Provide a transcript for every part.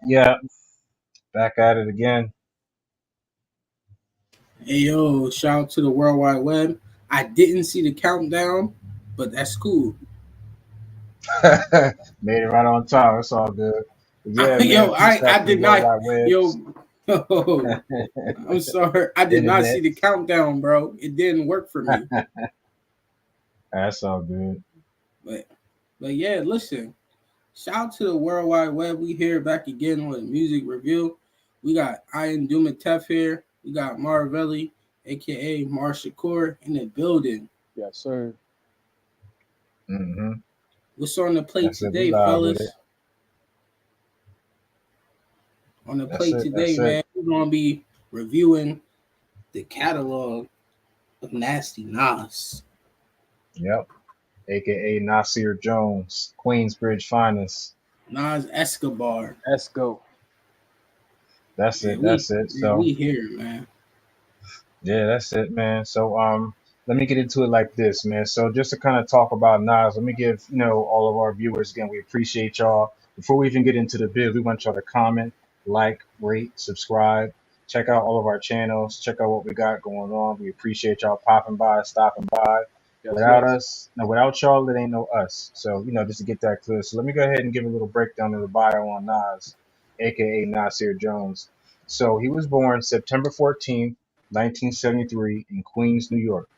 Yep. Back at it again. Hey yo, shout out to the World Wide Web. I didn't see the countdown, but that's cool. Made it right on time. It's all good. But yeah, man. Yo, Peace out I to the did World not. Wide Webs. Yo, I'm sorry. I did not see Internet. the countdown, bro. It didn't work for me. That's all good. But but yeah, listen. Shout out to the World Wide Web. We here back again on the music review. We got Ian Dumatef here. We got Marvelli, aka Mar Shakur, in the building. Yes, sir. Hmm. What's on the plate That's it. We today, live with it. fellas? On the That's plate it. today, That's it. man, we're gonna be reviewing the catalog of Nasty Nas. Yep. AKA Nasir Jones, Queensbridge finest. Nas Escobar. Let's go. That's Man, it. That's it. So we here, man. yeah, that's it, man. So let me get into it like this, man. So just to kind of talk about Nas, let me give, all of our viewers again, we appreciate y'all. Before we even get into the bid, we want y'all to comment, like, rate, subscribe, check out all of our channels, check out what we got going on. We appreciate y'all popping by, stopping by. Yes, Without yes. us, no, without y'all, it ain't no us. So, just to get that clear. So let me go ahead and give a little breakdown of the bio on Nas, aka Nasir Jones. So he was born September 14th, 1973 in Queens, New York.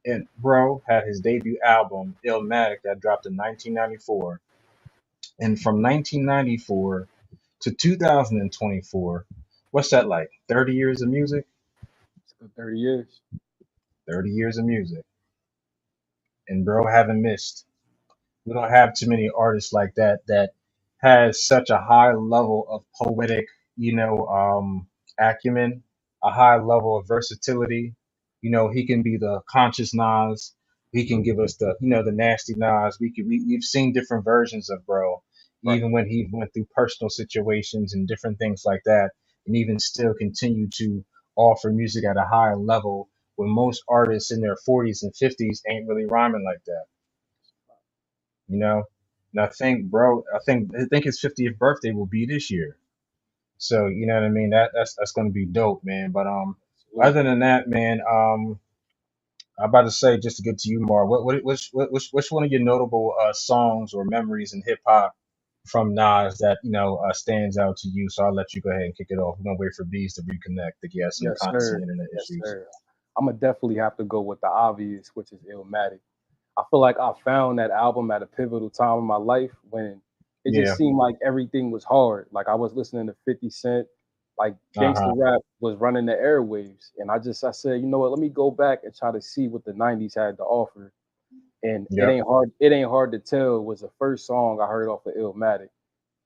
And bro had his debut album, Illmatic, that dropped in 1994. And from 1994 to 2024, what's that like? 30 years of music? It's good 30 years. 30 years of music. And bro haven't missed. We don't have too many artists like that has such a high level of poetic, acumen, a high level of versatility. He can be the conscious Nas. He can give us the nasty Nas. We've seen different versions of bro, Right. even when he went through personal situations and different things like that, and even still continue to offer music at a high level when most artists in their 40s and 50s ain't really rhyming like that. you know. And I think, bro, I think his 50th birthday will be this year. So you know what I mean. That's gonna be dope, man. But Absolutely. other than that, man, I'm about to say just to get to you, Mar. Which one of your notable songs or memories in hip hop from Nas that stands out to you? So I'll let you go ahead and kick it off. We're gonna wait for Bees to reconnect. I think he has Yes, some sir. internet Yes, issues. sir. I'm gonna definitely have to go with the obvious, which is Illmatic. I feel like I found that album at a pivotal time in my life when it just Yeah. seemed like everything was hard. Like I was listening to 50 Cent, like Uh gangster huh. rap was running the airwaves. And I said, you know what, let me go back and try to see what the 90s had to offer. And Yep. it ain't hard to tell was the first song I heard off of Illmatic.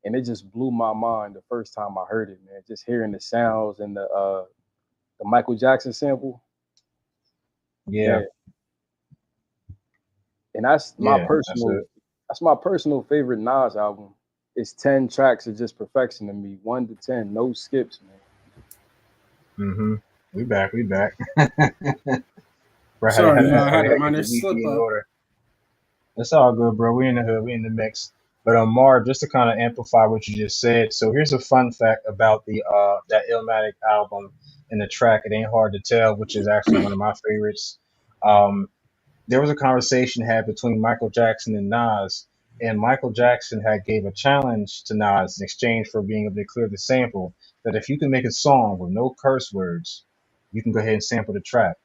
And it just blew my mind the first time I heard it, man. Just hearing the sounds and the Michael Jackson sample. Yeah. Man, and Yeah. That's it. that's my personal favorite Nas album. It's 10 tracks of just perfection to me. 1 to 10, no skips, man. Mhm. We back. We back. Bro had Sorry, y'all. I had had to a get minor the slip Wi-Fi in up. order. It's all good, bro. We in the hood. We in the mix. But Mar, just to kind of amplify what you just said. So here's a fun fact about the that Illmatic album and the track. It ain't hard to tell, which is actually one of my favorites. Um, there was a conversation had between Michael Jackson and Nas, and Michael Jackson had gave a challenge to Nas in exchange for being able to clear the sample. That if you can make a song with no curse words, you can go ahead and sample the track.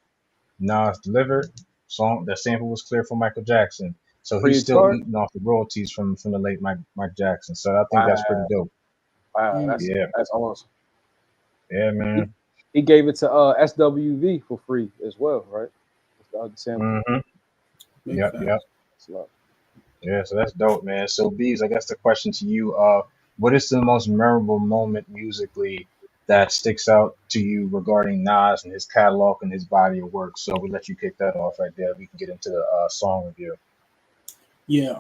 Nas delivered. Song the sample was clear for Michael Jackson. So Free he's of still charge? eating off the royalties from the late Mike Jackson. So I think that's pretty Wow, dope. wow, Mm. Yeah, that's awesome. yeah, He, man. he gave it to SWV for free as well, right? That's the other sample. Mhm. Big Yep. facts. So, Yeah, so that's dope, man. So Bees, I guess the question to you, what is the most memorable moment musically that sticks out to you regarding Nas and his catalog and his body of work? So we let you kick that off right there. We can get into the song review. Yeah.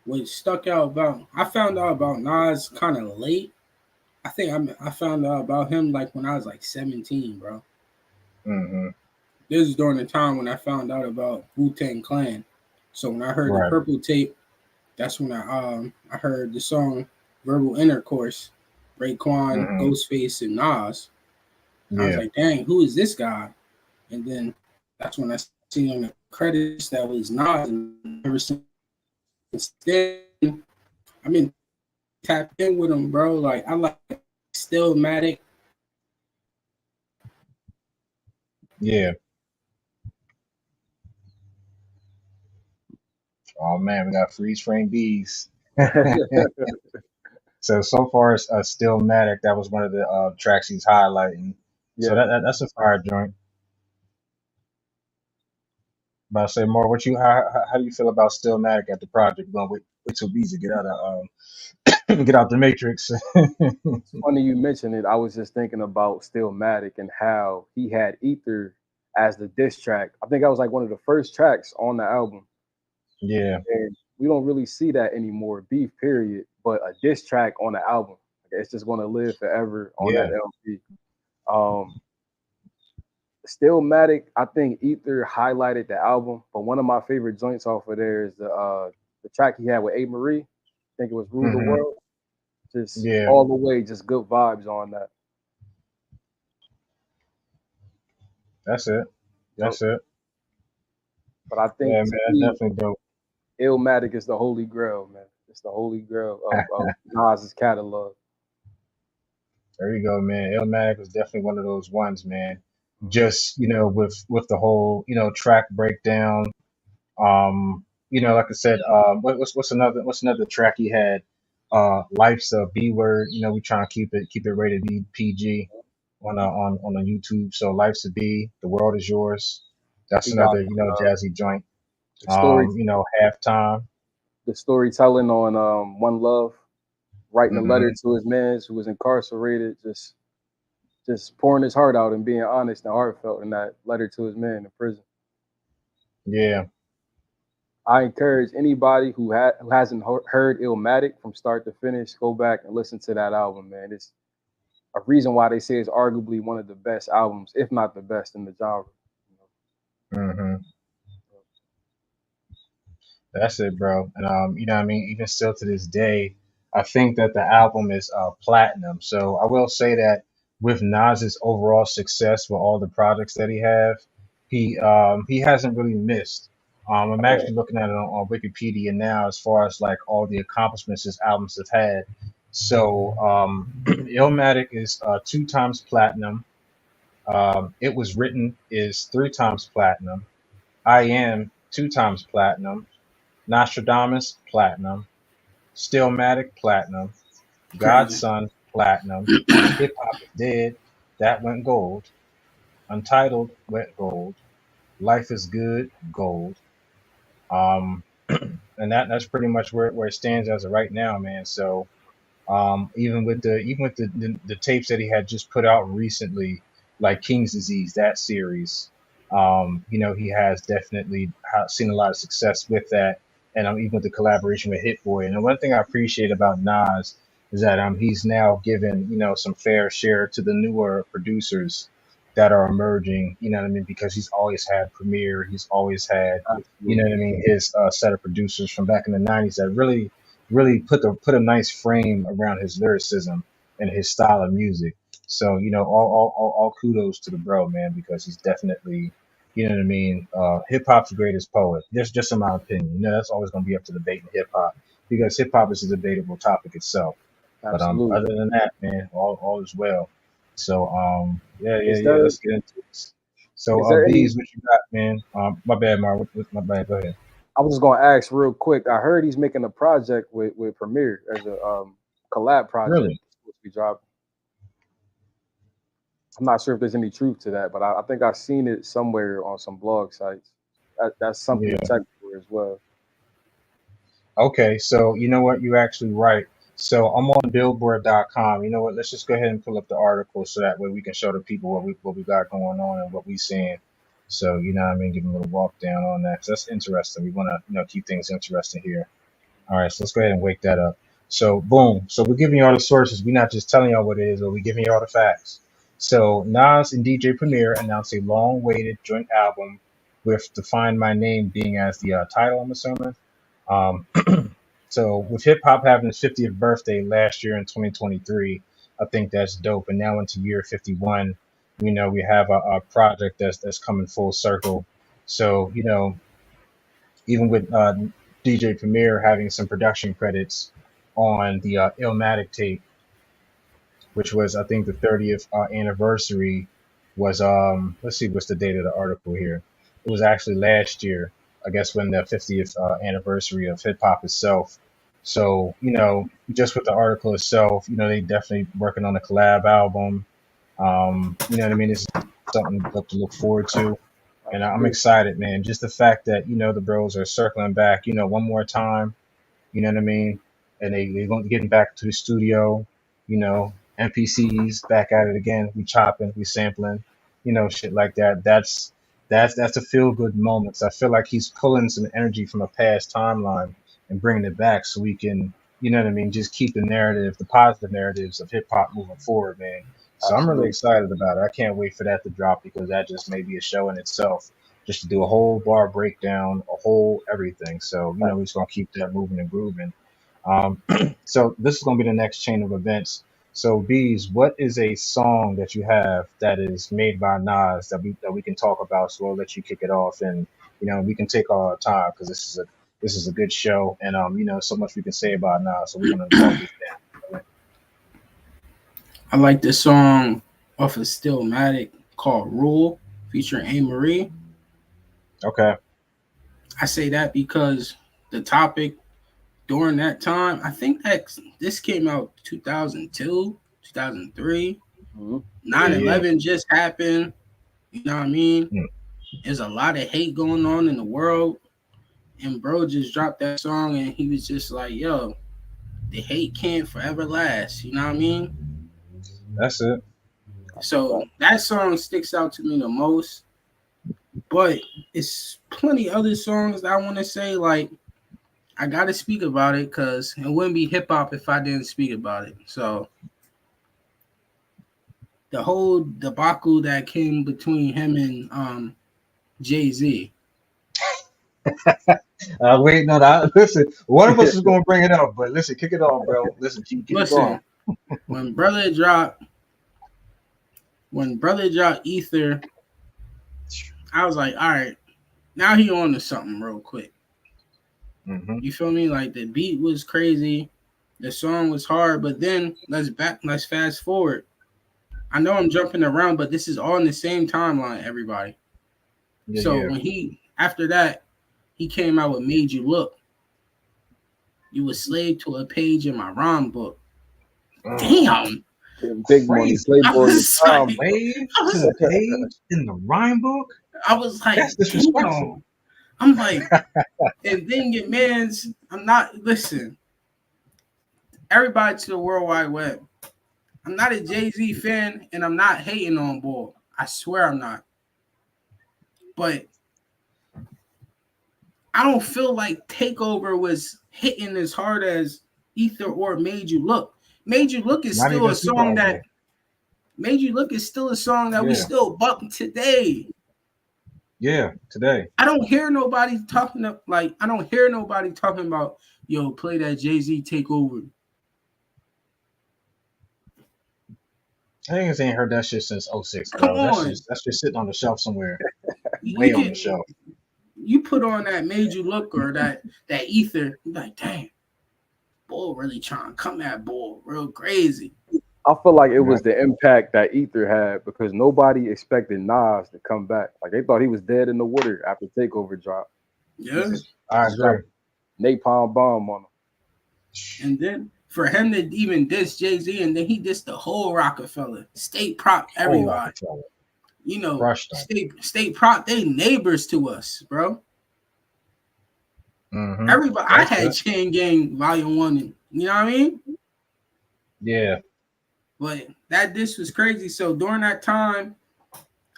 What stuck out about? I found out about Nas kind of late. I think I found out about him like when I was like 17, bro. Hmm. This is during the time when I found out about Wu Tang Clan. So when I heard the Right. Purple Tape, that's when I heard the song Verbal Intercourse, Raekwon, Hmm. Ghostface, and Nas. I was Yeah. like, dang, who is this guy? And then that's when I seen on the credits that was Nas, and ever since then, I've been tapped in with him, bro. Like I like Stillmatic. Yeah. Oh man, we got freeze frame bees. So far, it's Stillmatic. That was one of the tracks he's highlighting. So Yeah. that's a fire joint. But I say more. What you how do you feel about Stillmatic at the project? We're gonna wait till Beezy get out of get out the matrix. It's funny you mentioned it. I was just thinking about Stillmatic and how he had Ether as the diss track. I think that was like one of the first tracks on the album. Yeah. And we don't really see that anymore, beef period. But a diss track on the album, it's just gonna live forever on that Yeah. LP. Um, Stillmatic, I think Ether highlighted the album, but one of my favorite joints off of there is the track he had with A. Marie. I think it was Rule the Hmm. World. Just Yeah. all the way, just good vibes on that. That's it. Yep. That's it. But I Yeah, think man. to That's me, definitely dope. Illmatic is the holy grail, man. It's the holy grail of Nas's catalog. There you go, man. Illmatic was definitely one of those ones, man. Mhm. Just with the whole track breakdown. Like I said, what's another track he had? Life's a B word. We trying to keep it rated PG on YouTube. So Life's a B. The world is yours. That's He got another jazzy joint. the story, Halftime. the storytelling on One Love, writing a letter Hmm. to his man who was incarcerated, just pouring his heart out and being honest and heartfelt in that letter to his man in prison. Yeah. I encourage anybody who hasn't heard Illmatic from start to finish, go back and listen to that album, man. It's a reason why they say it's arguably one of the best albums, if not the best in the genre. Hmm. That's it, bro. And what I mean, even still to this day, I think that the album is platinum. So I will say that with Nas's overall success with all the projects that he hasn't really missed. I'm Yeah. actually looking at it on Wikipedia now as far as like all the accomplishments his albums have had. So Illmatic is 2 times platinum. It Was Written is 3 times platinum. I Am 2 times platinum. Nostradamus, platinum. Stillmatic, platinum. Crazy. Godson, platinum. Hip Hop is Dead, that went gold. Untitled, went gold. Life is Good, gold. Um, and that's pretty much where it stands as of right now, man. So even with the tapes that he had just put out recently, like King's Disease, that series, he has definitely seen a lot of success with that, and even with the collaboration with Hit Boy. And the one thing I appreciate about Nas is that he's now given some fair share to the newer producers that are emerging. You know what I mean? Because he's always had Premier, he's always had Absolutely. his set of producers from back in the '90s that really put a nice frame around his lyricism and his style of music. So all kudos to the bro, man, because he's definitely, what I mean. Hip hop's the greatest poet. Just in my opinion. That's always going to be up to debate in hip hop because hip hop is a debatable topic itself. But Absolutely. other than that, man, all is well. So Is yeah. there Let's get into this. So is there any Bees, what you got, man? My bad, Mar. My bad. Go ahead. I was just gonna ask real quick. I heard he's making a project with Premier as a collab project Really? supposed to be dropping. I'm not sure if there's any truth to that, but I think I've seen it somewhere on some blog sites. That's something to Yeah. check for as well. Okay, so you know what? You're actually right. So I'm on Billboard.com. You know what? Let's just go ahead and pull up the article so that way we can show the people what we got going on and what we seeing. So what I mean, give them a little walk down on that 'cause that's interesting. We want to keep things interesting here. All right, so let's go ahead and wake that up. So boom. So we're giving you all the sources. We're not just telling y'all what it is, but we're giving you all the facts. So Nas and DJ Premier announced a long-awaited joint album with "Define My Name" being as the title. I'm assuming. Um, So with hip hop having its 50th birthday last year in 2023, I think that's dope. And now into year 51, we have a project that's coming full circle. So even with DJ Premier having some production credits on the Illmatic tape, which was I think the 30th anniversary was let's see what's the date of the article here. It was actually last year, I guess, when the 50th anniversary of hip hop itself. So just with the article itself, they definitely working on a collab album. You know what I mean? It's something to look forward to. And I'm excited, man. Just the fact that, the bros are circling back, one more time, you know what I mean? And they're going getting back to the studio, NPCs back at it again. We chopping, we sampling, shit like that. That's a feel good moments. I feel like he's pulling some energy from a past timeline and bringing it back so we can, you know what I mean, just keep the narrative, the positive narratives of hip hop moving forward, man. So I'm really excited about it. I can't wait for that to drop because that just may be a show in itself. Just to do a whole bar breakdown, a whole everything. So we're just gonna keep that moving and grooving. Um, so this is gonna be the next chain of events. So Bees, what is a song that you have that is made by Nas that we can talk about? So we'll let you kick it off, and we can take all our time because this is a good show, and so much we can say about Nas. So we're gonna talk this down. I like this song off of Stillmatic called Rule featuring A. Marie. Okay. I say that because the topic during that time, I think that this came out 2002, 2003. 9/11 just happened. You know what I mean? Mm. There's a lot of hate going on in the world. And bro just dropped that song and he was just like, yo, the hate can't forever last. You know what I mean? That's it. So that song sticks out to me the most. But it's plenty other songs that I want to say, like, I got to speak about it because it wouldn't be hip hop if I didn't speak about it. So the whole debacle that came between him and Jay-Z. Wait, no, listen. One of us is gonna bring it up, but listen, kick it off, bro. Listen, keep it going. when brother dropped Ether, I was like, all right, now he on to something real quick. Mm-hmm. You feel me? Like the beat was crazy, the song was hard, but then let's fast forward. I know I'm jumping around, but this is all in the same timeline, everybody. Yeah, so yeah. when after that, he came out with Made You Look. You were slave to a page in my rhyme book. Damn. Big money Playboy. Slave to the page in the rhyme book? I was like, that's disrespectful. I'm like, and then your man's, listen, everybody to the World Wide Web. I'm not a Jay-Z fan, and I'm not hating on Bull. I swear I'm not. But I don't feel like Takeover was hitting as hard as Ether or Made You Look. Made You Look is not still a song that Made You Look is still a song that we still buck today. Yeah, today. I don't hear nobody talking about, yo, play that Jay-Z Takeover. I think I ain't heard that shit since 06, bro. That's just sitting on the shelf somewhere. Way on the shelf. You put on that Made You Look or that Ether, you're like, dang, Bull really trying to come at Bull real crazy. I feel like it was the impact that Ether had because nobody expected Nas to come back. Like they thought he was dead in the water after Takeover dropped. Yeah. I agree. Napalm bomb on him. And then for him to even diss Jay-Z, and then he dissed the whole Rockefeller, State Prop, everybody. You know, State Prop, they neighbors to us, bro. Mm-hmm. Everybody, I had Chain Gang Volume 1, and you know what I mean? Yeah. But that diss was crazy. So during that time,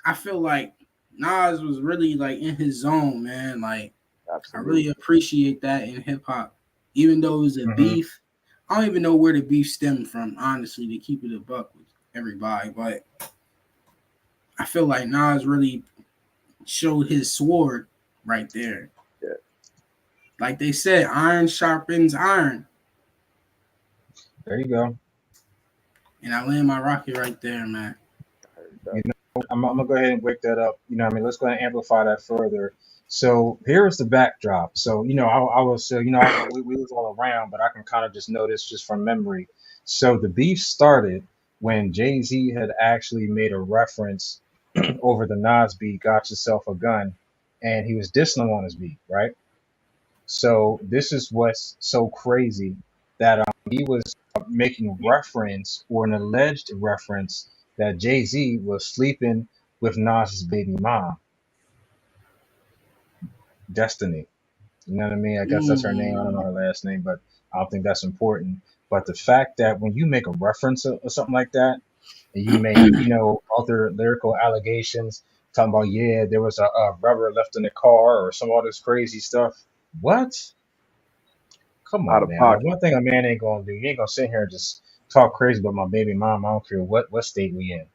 I feel like Nas was really like in his zone, man. Like, absolutely. I really appreciate that in hip hop. Even though it was a beef, I don't even know where the beef stemmed from, honestly, to keep it a buck with everybody. But I feel like Nas really showed his sword right there. Yeah. Like they said, iron sharpens iron. There you go. And I land my rocket right there, man. You know, I'm gonna go ahead and wake that up. You know, what I mean, let's go ahead and amplify that further. So here's the backdrop. So you know, I was you know, we was all around, but I can kind of just know this just from memory. So the beef started when Jay Z had actually made a reference over the Nas beat, "Got Yourself a Gun," and he was dissing him on his beat, right? So this is what's so crazy that he was making reference or an alleged reference that Jay Z was sleeping with Nas's baby mom, Destiny. You know what I mean? I guess that's her name. I don't know her last name, but I don't think that's important. But the fact that when you make a reference or something like that, and you make, you know, other lyrical allegations talking about, yeah, there was a rubber left in the car or some all this crazy stuff. What? Come Out on, of man. Like, pocket. one thing a man ain't gonna do, he ain't gonna sit here and just talk crazy about my baby mom. I don't care what state we in,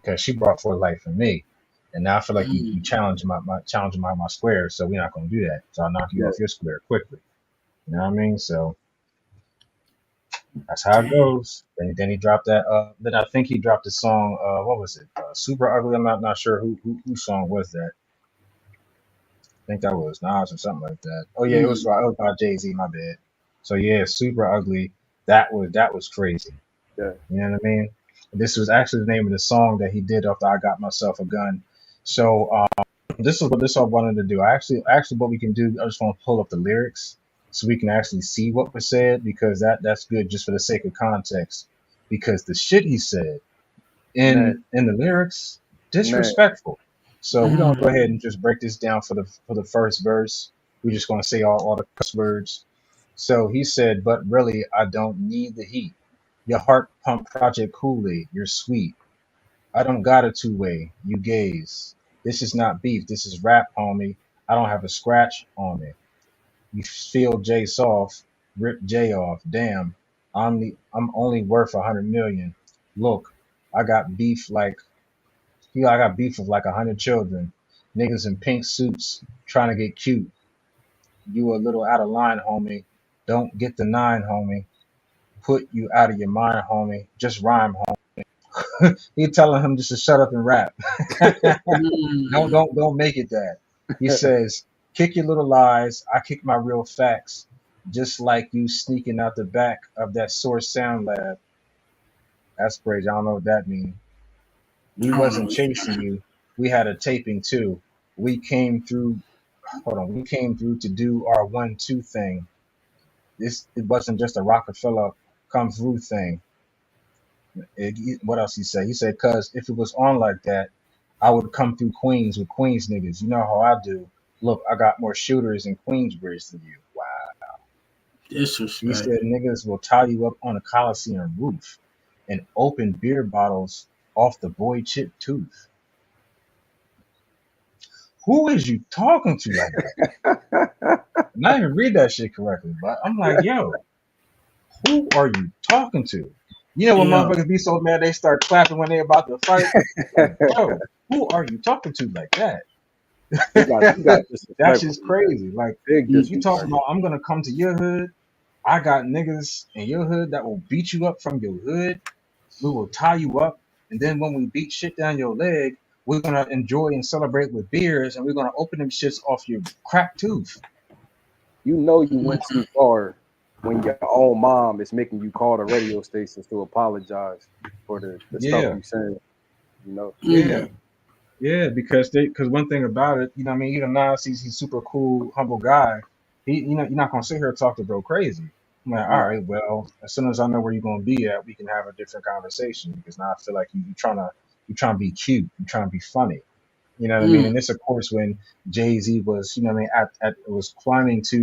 because she brought forth life for me. And now I feel like you challenge my square, so we're not gonna do that. So I'll knock you Yeah. off your square quickly. You know what I mean? So that's how it goes. Then he dropped that. Then I think he dropped the song. What was it? Super Ugly. I'm not sure whose song was that. I think that was Nas or something like that. Oh yeah, it was by Jay Z. My bad. So yeah, Super Ugly. That was crazy. Yeah. You know what I mean? This was actually the name of the song that he did after I Got Myself a Gun. So this is what I wanted to do. Actually, what we can do, I just want to pull up the lyrics so we can actually see what was said, because that's good just for the sake of context. Because the shit he said Man, in the lyrics, disrespectful. So we're gonna go ahead and just break this down for the first verse. We're just gonna say all the cuss words. So he said, "But really, I don't need the heat. Your heart pump Project Kool-Aid, you're sweet. I don't got a two-way, you gaze. This is not beef, this is rap, homie. I don't have a scratch on me. You feel Jay soft, rip Jay off. Damn, I'm only worth 100 million. Look, I got beef like I got beef with like 100 children. Niggas in pink suits trying to get cute. You a little out of line, homie. Don't get the nine, homie. Put you out of your mind, homie. Just rhyme, homie." He telling him just to shut up and rap. Don't make it that. He says, "Kick your little lies. I kick my real facts. Just like you sneaking out the back of that Source Sound Lab." That's crazy. I don't know what that means. We wasn't chasing you. We had a taping too. We came through. Hold on. We came through to do our 1-2 thing. It wasn't just a Rockefeller come through thing. What else he said? He said, "Cause if it was on like that, I would come through Queens with Queens niggas. You know how I do. Look, I got more shooters in Queensbridge than you." Wow. He Disrespect. said, "Niggas will tie you up on a Coliseum roof and open beer bottles off the boy chip tooth." Who is you talking to like that? And I didn't even read that shit correctly, but I'm like, yo, who are you talking to? You know when Yeah. motherfuckers be so mad they start clapping when they about to fight? Like, yo, who are you talking to like that? he got That's disrespectful. just crazy. Like, Big you disrespect. talking about I'm gonna come to your hood. I got niggas in your hood that will beat you up from your hood. We will tie you up, and then when we beat shit down your leg, we're gonna enjoy and celebrate with beers, and we're gonna open them shits off your cracked tooth. You know you went too far when your own mom is making you call the radio stations to apologize for the stuff Yeah, you said. You know. yeah, yeah. Because one thing about it, you know, what I mean, even Nas, he's super cool, humble guy. You're not gonna sit here and talk to bro crazy. I'm like, all No. right, well, as soon as I know where you're gonna be at, we can have a different conversation. Because now I feel like you trying to be cute, you trying to be funny. You know what I mean? And this, of course, when Jay Z was, you know what I mean, was climbing to,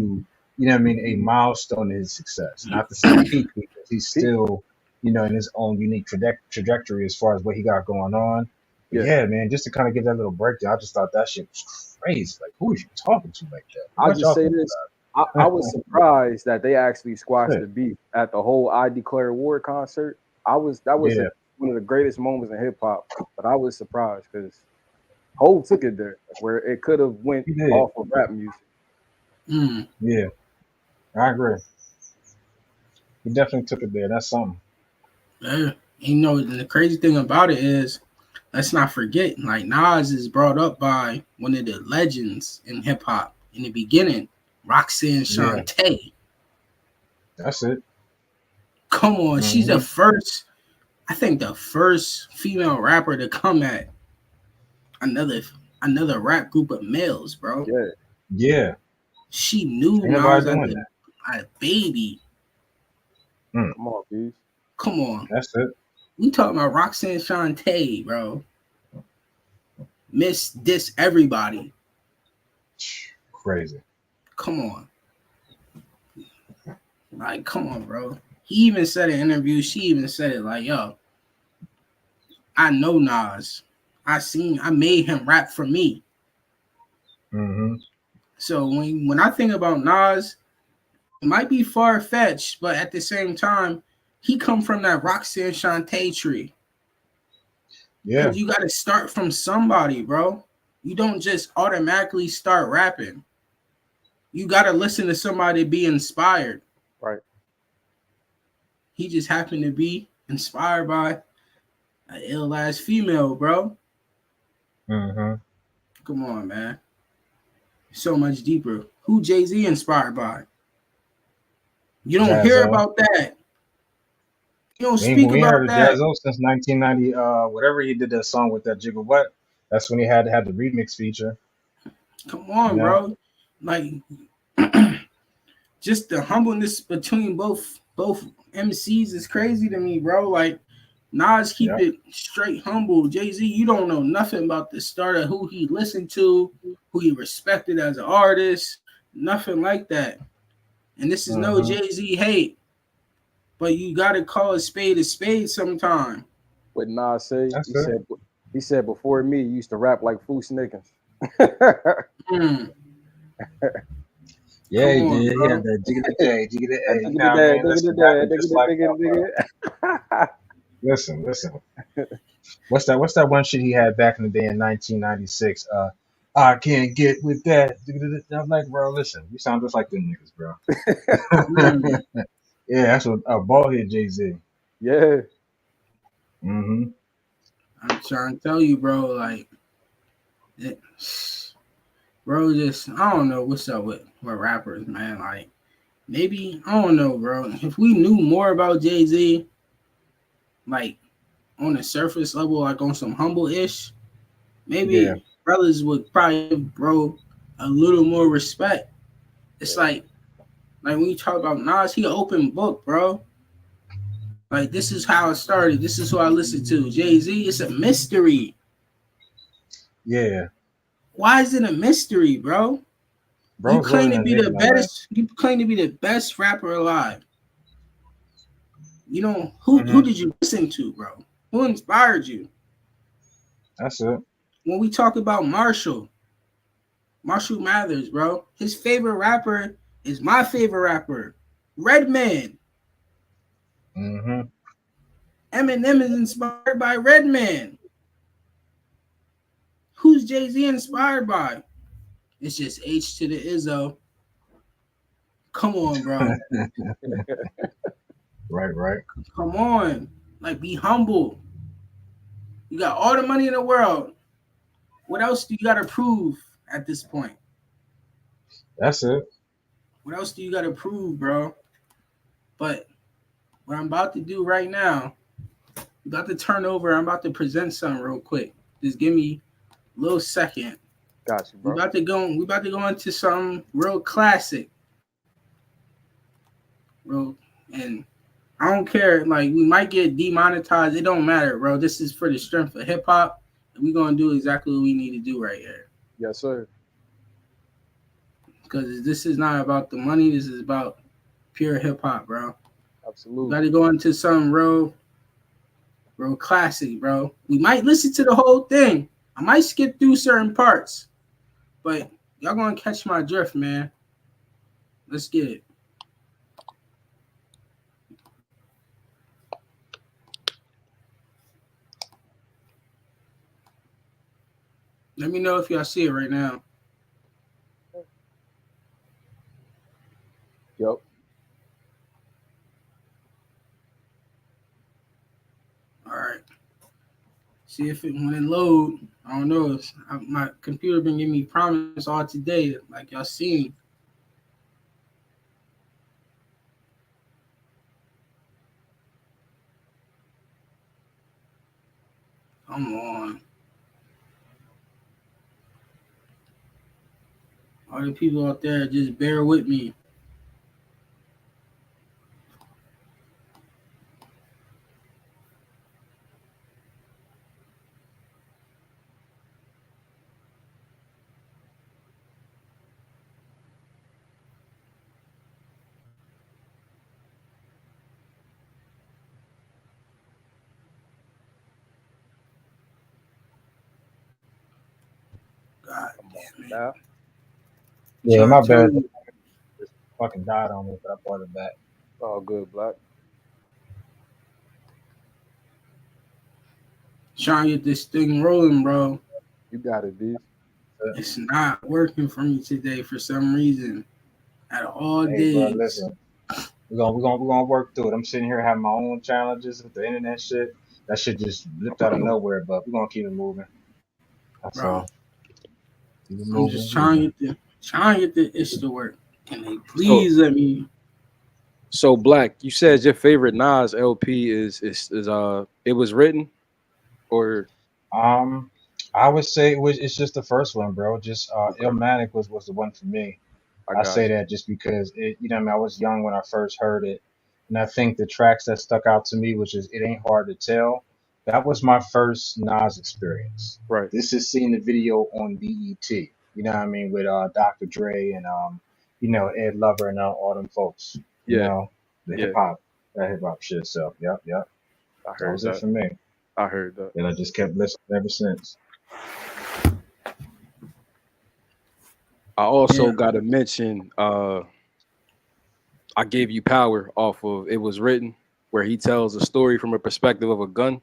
you know what I mean, a milestone in his success. Not to say peak, because he's still, you know, in his own unique trajectory as far as what he got going on. But Yeah. yeah, man, just to kind of give that little breakdown, I just thought that shit was crazy. Like, who is you talking to like that? I'll What just y'all say think this. I was surprised that they actually squashed about the beef at the whole "I Declare War" concert. That was Yeah. one of the greatest moments in hip hop. But I was surprised because Hov took it there where it could have went He did. off of rap music. Yeah. I agree. He definitely took it there. That's something. Yeah. You know, and the crazy thing about it is, let's not forget, like Nas is brought up by one of the legends in hip hop in the beginning, Roxanne Yeah, Shante. that's it. Come on, she's the Hmm. first, I think the first female rapper to come at another another rap group of males, bro. Yeah, Yeah, She knew ain't nobody Nas as doing that. a baby. Mm, come on, dude. Come on. that's it. We talking about Roxanne Shante, bro. Miss this everybody. Crazy. Come on. Like, come on, bro. He even said in an interview, she even said it like, yo, I know Nas. I made him rap for me. Hmm. So when I think about Nas, it might be far-fetched, but at the same time, he come from that Roxanne Shante tree. Yeah. Because you gotta start from somebody, bro. You don't just automatically start rapping. You gotta listen to somebody be inspired. Right. He just happened to be inspired by an ill ass female, bro. Hmm. Come on, man. So much deeper. Who Jay-Z inspired by? You don't hear Jazzo. about that. You don't We speak ain't about heard of that. Jazzo since 1990. Whatever he did that song with that Jiggle What. That's when he had to have the remix feature. Come You on, know. bro. Like just the humbleness between both MCs is crazy to me, bro. Like Nas keep Yeah. it straight humble. Jay-Z, you don't know nothing about the start of who he listened to, who he respected as an artist, nothing like that. And this is no Hmm. Jay-Z hate, but you gotta call a spade sometime. What Nas say? That's it. He said before me, he used to rap like Foo Snickers. Mm, Yeah, come he on, did. He had bro. that Jigga the J, Jigga the A. You Digga know the what I dad, mean? digga the Listen, rapping dad, just digga like the that, bro. digga. Listen. What's that one shit he had back in the day in 1996? I can't get with that. I'm like, bro, listen, you sound just like them niggas, bro. Mm, Yeah, that's what bald head Jay Z. Yeah, Hmm. I'm trying to tell you, bro. Like, it, bro, just I don't know what's up with rappers, man. Like, maybe I don't know, bro. If we knew more about Jay Z, like on the surface level, like on some humble ish, Yeah, maybe brothers would probably give bro a little more respect. It's yeah, like when you talk about Nas, he an open book, bro. Like this is how it started. This is who I listened to. Jay-Z, it's a mystery. yeah. Why is it a mystery, bro? You Bro's claim living to an be the enigma, man. best. You claim to be the best rapper alive. You know who Hmm. did you listen to, bro? Who inspired you? That's it. When we talk about Marshall Mathers, bro, his favorite rapper is my favorite rapper, Redman. Hmm. Eminem is inspired by Redman. Who's Jay-Z inspired by? It's just H to the Izzo. Come on, bro. Right. Come on. Like, be humble. You got all the money in the world. What else do you got to prove at this point? That's it. What else do you got to prove, bro? But what I'm about to do right now, I'm about to turn over. I'm about to present something real quick. Just give me a little second. got you, We bro. about to go. We about to go into something real classic, bro. And I don't care. Like we might get demonetized. It don't matter, bro. This is for the strength of hip hop, and we're gonna do exactly what we need to do right here. Yes, sir. Because this is not about the money. This is about pure hip hop, bro. We got Absolutely. to go into some real classic, bro. We might listen to the whole thing. I might skip through certain parts, but y'all gonna catch my drift, man. Let's get it. Let me know if y'all see it right now. Yep. See if it when it load. I don't know. My computer been giving me promise all today, like y'all seen. Come on. All the people out there, just bear with me. God Come damn on it. now. Yeah, Trying my to tell bad. you, Just fucking died on me, but I brought it back. All good, Black. trying to get this thing rolling, bro. You got it, Beast. It's not working for me today for some reason. Out of all Hey, bro, days. listen. We're gonna work through it. I'm sitting here having my own challenges with the internet shit. That shit just blipped out of nowhere, but we're gonna keep it moving. That's Bro, all. Keep it I'm just moving. trying to get the itch to work. Can they So, please let me? so Black, you said your favorite Nas LP is it was written or Um, I would say it's just the first one, bro. Just okay? Illmatic was the one for me. I I say got you. that just because I mean, I was young when I first heard it, and I think the tracks that stuck out to me, which is "It Ain't Hard to Tell," that was my first Nas experience. Right. This is seeing the video on BET. You know what I mean, with Dr. Dre and Ed Lover and all them folks. You Yeah. know, the Yeah. hip hop shit. So, yep, I that heard was it that. for me. I heard that. And I just kept listening ever since. I also Yeah, got to mention I Gave You Power off of It Was Written, where he tells a story from a perspective of a gun.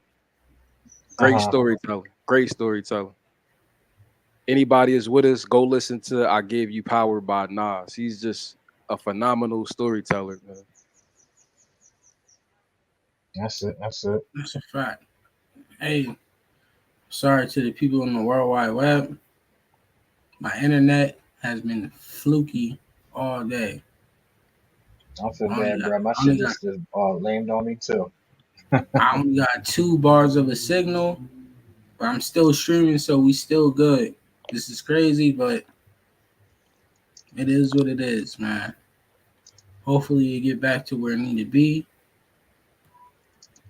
Uh Great huh. storytelling. Great storytelling. Anybody is with us, go listen to I Gave You Power by Nas. He's just a phenomenal storyteller, man. That's it. That's it. that's a fact. Hey, sorry to the people on the World Wide Web. My internet has been fluky all day. I don't feel I only bad, got, bro. My I shit only got, just lamed on me too. I only got 2 bars of a signal, but I'm still streaming, so we still good. This is crazy, but it is what it is, man. Hopefully, you get back to where it need to be.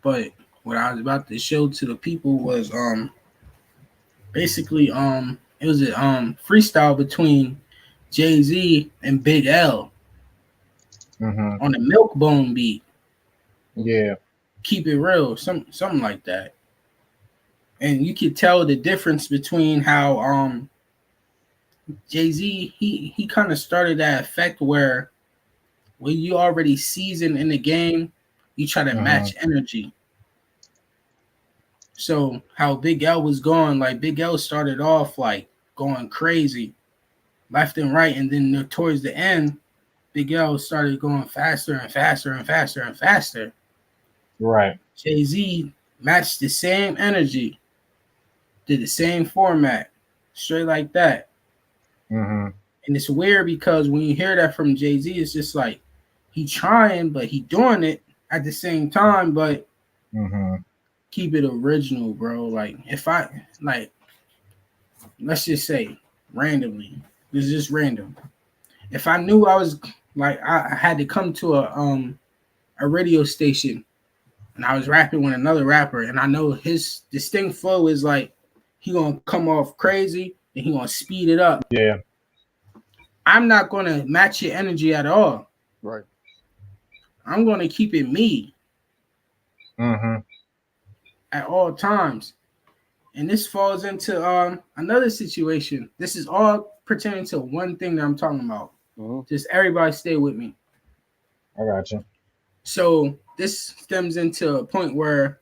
But what I was about to show to the people was basically it was a freestyle between Jay-Z and Big L Hmm. on the Milk Bone beat. Yeah. Keep it real, something like that. And you could tell the difference between how Jay-Z he kind of started that effect where when you already seasoned in the game, you try to Hmm. match energy. So how Big L was going, like Big L started off like going crazy, left and right, and then towards the end, Big L started going faster and faster and faster and faster. Right. Jay-Z matched the same energy, did the same format, straight like that. Hmm. And it's weird because when you hear that from Jay-Z, it's just like he trying, but he doing it at the same time, but Hmm. keep it original, bro. Like if I like let's just say randomly, this is just random. If I knew I was like I had to come to a radio station and I was rapping with another rapper and I know his distinct flow is like he gonna come off crazy and he gonna speed it up. Yeah. I'm not gonna match your energy at all. Right. I'm gonna keep it me Hmm. at all times. And this falls into another situation. This is all pertaining to one thing that I'm talking about. Mm-hmm. Just everybody stay with me. I got you. So this stems into a point where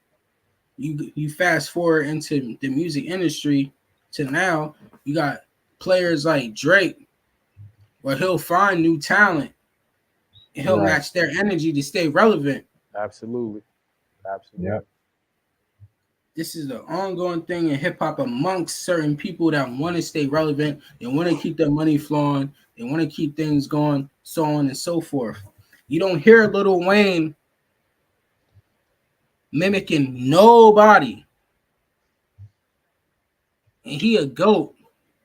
you fast forward into the music industry to now, you got players like Drake, where he'll find new talent and he'll Right. match their energy to stay relevant. Absolutely. Absolutely. Yep. this is the ongoing thing in hip hop amongst certain people that want to stay relevant. They want to keep their money flowing. They want to keep things going, so on and so forth. You don't hear Lil Wayne mimicking nobody, and he a goat.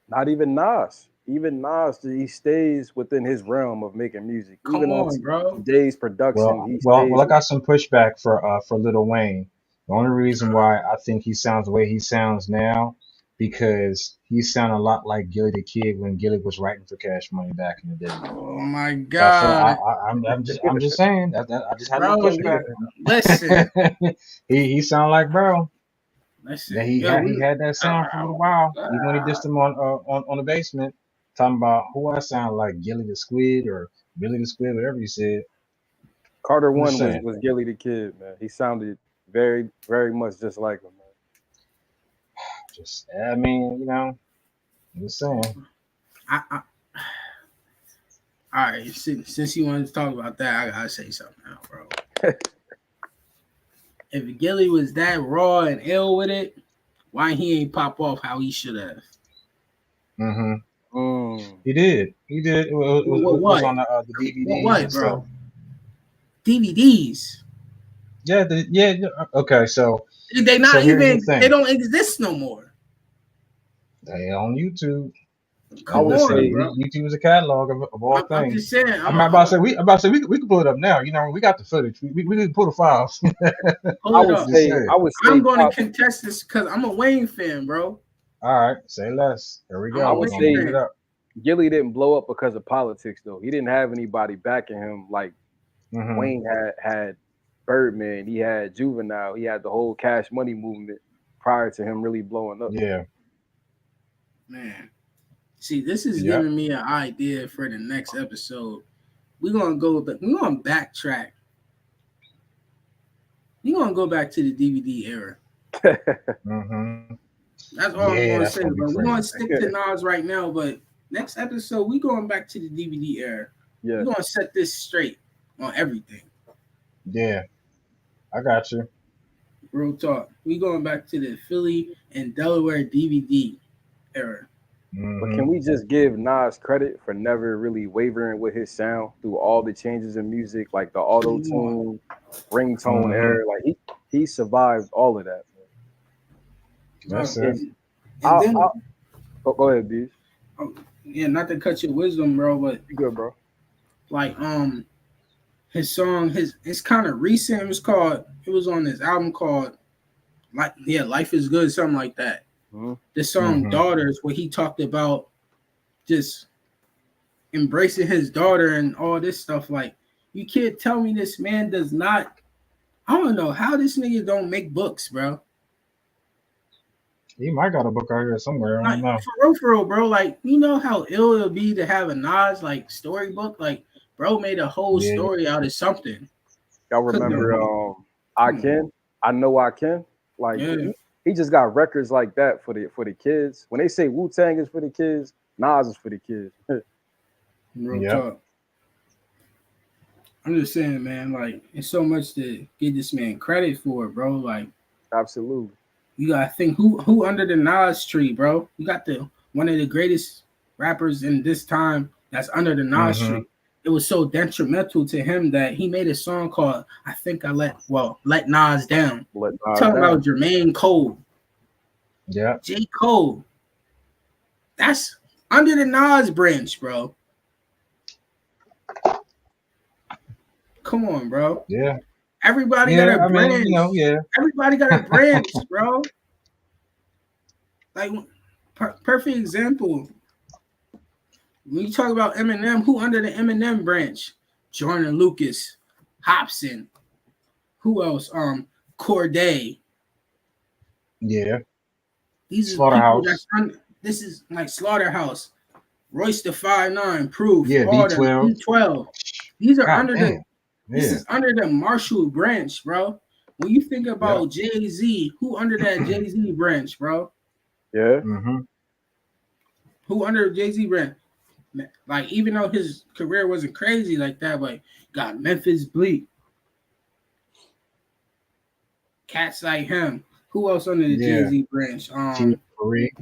Not even Nas. Even Nas, he stays within his realm of making music. Come Even on, bro. today's production, Well, I got some pushback for Lil Wayne. The only reason why I think he sounds the way he sounds now, because he sounded a lot like Gilly the Kid when Gilly was writing for Cash Money back in the day. Oh my So I feel God, I'm just saying that I just had no bro. pushback. Listen, he sound like bro. listen. Yeah, Yo, he had that sound for a little while. Even when he dissed him on the basement, talking about who I sound like, Gilly the Squid or Billy the Squid, whatever he said. Carter I'm just One saying. was Gilly the Kid, man. He sounded very, very much just like him, man. Just I mean, you know, I'm just saying. all right. Since you wanted to talk about that, I gotta say something now, bro. If Gilly was that raw and ill with it, why he ain't pop off how he should have? He did. It was on the DVDs What, and bro? stuff. DVDs. Yeah. Okay, so They not so here's even. the thing. They don't exist no more. They on YouTube. Come Listen, on, bro. YouTube is a catalog of all I'm things. just saying. I'm about to say we can pull it up now. You know, we got the footage. We can pull the files. Hold it up. I would say I'm going to contest this because I'm a Wayne fan, bro. All right, say less. Here we go. I would We're say gonna it up. Gilly didn't blow up because of politics, though. He didn't have anybody backing him like Wayne had Birdman. He had Juvenile. He had the whole Cash Money movement prior to him really blowing up. Yeah. Man. See, this is giving me an idea for the next episode. We're gonna backtrack. We're gonna go back to the DVD era. That's all I'm gonna say, bro. We're gonna stick to Nas right now, but next episode we going back to the DVD era. Yeah. We're gonna set this straight on everything. Yeah, I got you. Real talk. We going back to the Philly and Delaware DVD era. But can we just give Nas credit for never really wavering with his sound through all the changes in music, like the auto-tune, ringtone era? Like he survived all of that. That's it. Go ahead, Bees. Yeah, not to cut your wisdom, bro, but you good, bro. Like his song, it's kind of recent. It was on this album called Life is Good, something like that. The song Daughters, where he talked about just embracing his daughter and all this stuff. Like, you can't tell me this man does not. I don't know how this nigga don't make books, bro. He might got a book out here somewhere. I don't know. For real, bro. Like, you know how ill it'll be to have a Nas like storybook. Like, bro made a whole story out of something. Y'all remember I Know I Can? Like he just got records like that for the kids. When they say Wu-Tang is for the kids, Nas is for the kids. Real talk. I'm just saying, man, like, it's so much to give this man credit for, bro. Like, absolutely. You gotta think who under the Nas tree, bro. You got one of the greatest rappers in this time that's under the Nas tree. It was so detrimental to him that he made a song called I Think I Let Nas Down. Talking about Jermaine Cole. Yeah. J. Cole. That's under the Nas branch, bro. Come on, bro. Yeah. Everybody got a branch. Everybody got a branch, bro. Like, perfect example. When you talk about Eminem, who under the Eminem branch? Jordan Lucas, Hobson. Who else? Corday. Yeah. These are people that's this is like Slaughterhouse, Royce the 5'9", Proof, B12. These are under the. This is under the Marshall branch, bro. When you think about Jay-Z, who under that Jay-Z branch, bro? Yeah. Who under Jay-Z branch? Like, even though his career wasn't crazy like that, but got Memphis Bleak. Cats like him. Who else under the Yeah. Jay-Z branch? T. Marie.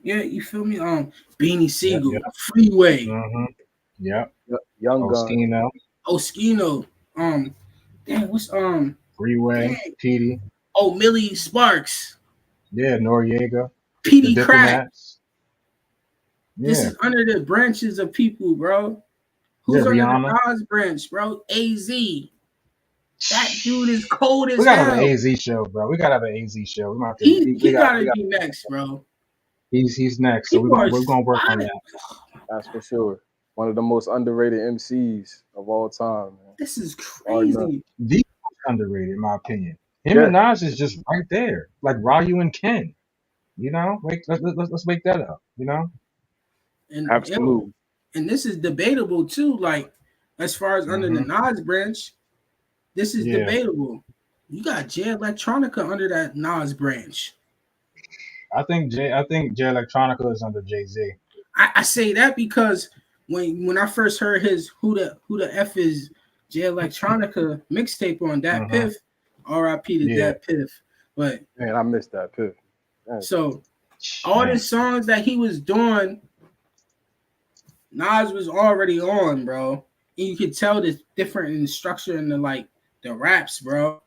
Yeah, you feel me? Beanie Yep. Siegel, Yep. Freeway, Mm-hmm. Yep. Young Gun. Oskino. Oskino, dang, what's Freeway. dang, Petey. Millie Sparks, Yeah. Noriega. The PD Crack. Diplomats. This Yeah. is under the branches of people, bro. Yeah. Who's under Rihanna. the Nas branch, bro? AZ. That dude is cold We as gotta have an hell. AZ show, bro. We gotta have an AZ show. We might have to, He we got gotta be next, bro. he's next. So People are we're gonna work on spotted. that. That's for sure. One of the most underrated MCs of all time, man. This is Hard enough. crazy. The most underrated, in my opinion. Him and Nas is just right there, like Ryu and Ken. You know, let's wake that up. You know, And Absolutely. and this is debatable too. Like as far as under the Nas branch, this is Yeah. debatable. You got Jay Electronica under that Nas branch. I think Jay Electronica is under Jay-Z. I say that because when I first heard his who the F is Jay Electronica mixtape on that Piff, R.I.P. to that Piff. But Man, I missed that Piff. so all the songs that he was doing, Nas was already on, bro. And you could tell the different in the structure and the raps, bro,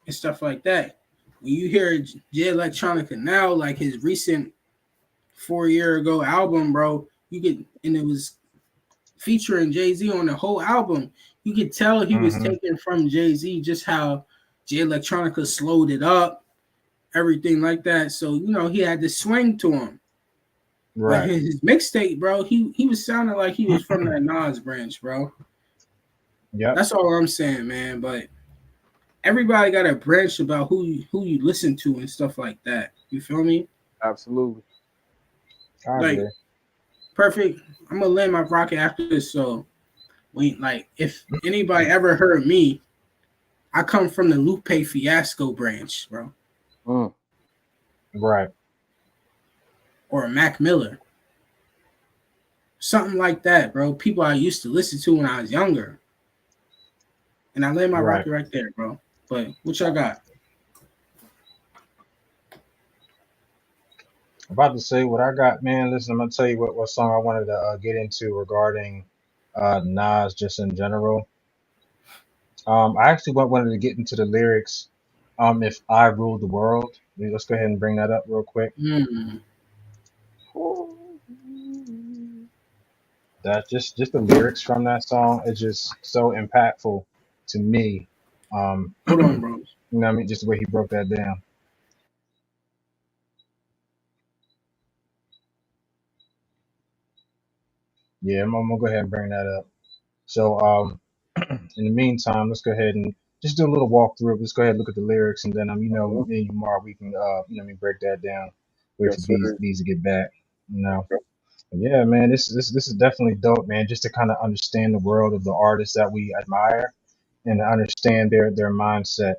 and stuff like that. When you hear Jay Electronica now, like his recent 4-year ago album, bro, and it was featuring Jay-Z on the whole album. You could tell he was taken from Jay-Z, just how Jay Electronica slowed it up, everything like that. So, he had this swing to him. Right. But his mixtape, bro, he was sounding like he was from that Nas branch, bro. Yeah. That's all I'm saying, man. But everybody got a branch about who you listen to and stuff like that. You feel me? Absolutely. Perfect. I'm gonna land my rocket after this. So, if anybody ever heard me, I come from the Lupe Fiasco branch, bro. Right. Or Mac Miller, something like that, bro. People I used to listen to when I was younger, and I land my rocket right there, bro. But what y'all got? I'm about to say what I got, man. Listen, I'm gonna tell you what song I wanted to get into regarding Nas just in general. I actually wanted to get into the lyrics. If I ruled the world, let's go ahead and bring that up real quick. That's just the lyrics from that song. It's just so impactful to me. Hold on, bro. You know what I mean? Just the way he broke that down. Yeah, I'm gonna go ahead and bring that up. So, in the meantime, let's go ahead and just do a little walkthrough. Let's go ahead and look at the lyrics, and then me and you, Mar, we can break that down. Wait for these to get back. Yeah, man, this is definitely dope, man. Just to kind of understand the world of the artists that we admire and to understand their mindset.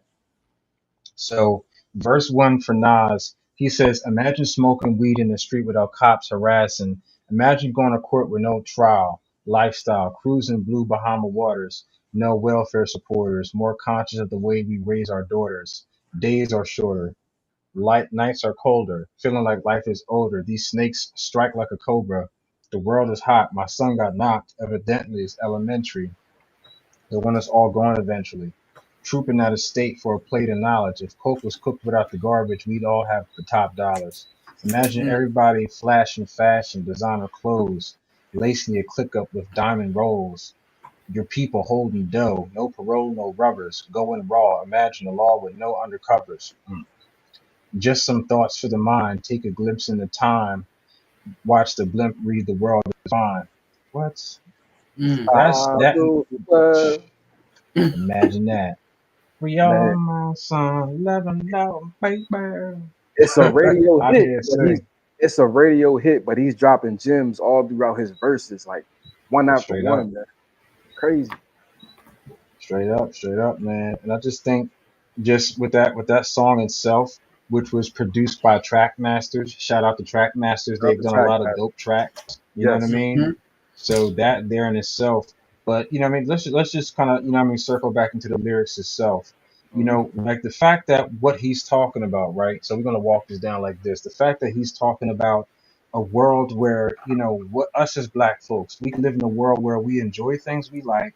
So, verse 1 for Nas, he says, "Imagine smoking weed in the street without cops harassing. Imagine going to court with no trial. Lifestyle, cruising blue Bahama waters. No welfare supporters. More conscious of the way we raise our daughters. Days are shorter. Light nights are colder. Feeling like life is older. These snakes strike like a cobra. The world is hot. My son got knocked. Evidently, it's elementary. The one is all gone eventually. Trooping out of state for a plate of knowledge. If Coke was cooked without the garbage, we'd all have the top dollars. Imagine everybody flashing fashion, designer clothes, lacing your click up with diamond rolls. Your people holding dough, no parole, no rubbers, going raw. Imagine a law with no undercovers. Just some thoughts for the mind. Take a glimpse into time. Watch the blimp read the world is fine. What? That's that. Imagine that. We all my son, 11 baby. It's a radio hit. It's a radio hit, but he's dropping gems all throughout his verses, like one after one. Man. Crazy. Straight up, man. And I just think, just with that song itself, which was produced by Trackmasters. Shout out to Trackmasters. They've done a lot of dope tracks. You know what I mean? So that there in itself. But let's just kind of circle back into the lyrics itself. You know, like the fact that what he's talking about, right? So we're gonna walk this down like this. The fact that he's talking about a world where, you know, what us as black folks, we can live in a world where we enjoy things we like.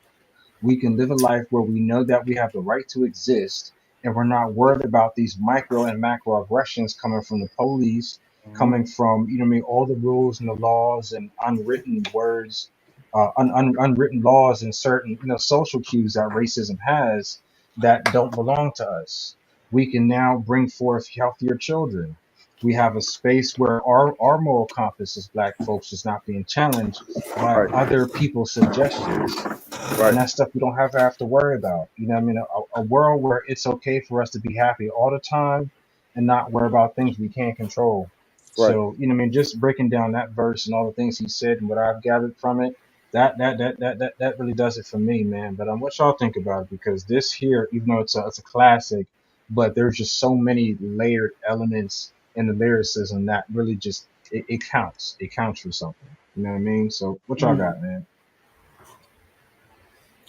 We can live a life where we know that we have the right to exist and we're not worried about these micro and macro aggressions coming from the police, Mm-hmm. coming from, you know what I mean, all the rules and the laws and unwritten words, unwritten laws and certain, you know, social cues that racism has that don't belong to us. We can now bring forth healthier children. We have a space where our moral compass as black folks is not being challenged by Right, other people's suggestions, and right, that's stuff we don't have to worry about. You know what I mean? A world where it's okay for us to be happy all the time and not worry about things we can't control. right. So, you know what I mean? Just breaking down that verse and all the things he said and what I've gathered from it, that really does it for me, man. But what y'all think about it? Because this here, even though it's a classic, but there's just so many layered elements in the lyricism that really just it counts. It counts for something. You know what I mean? So what y'all Mm. got, man?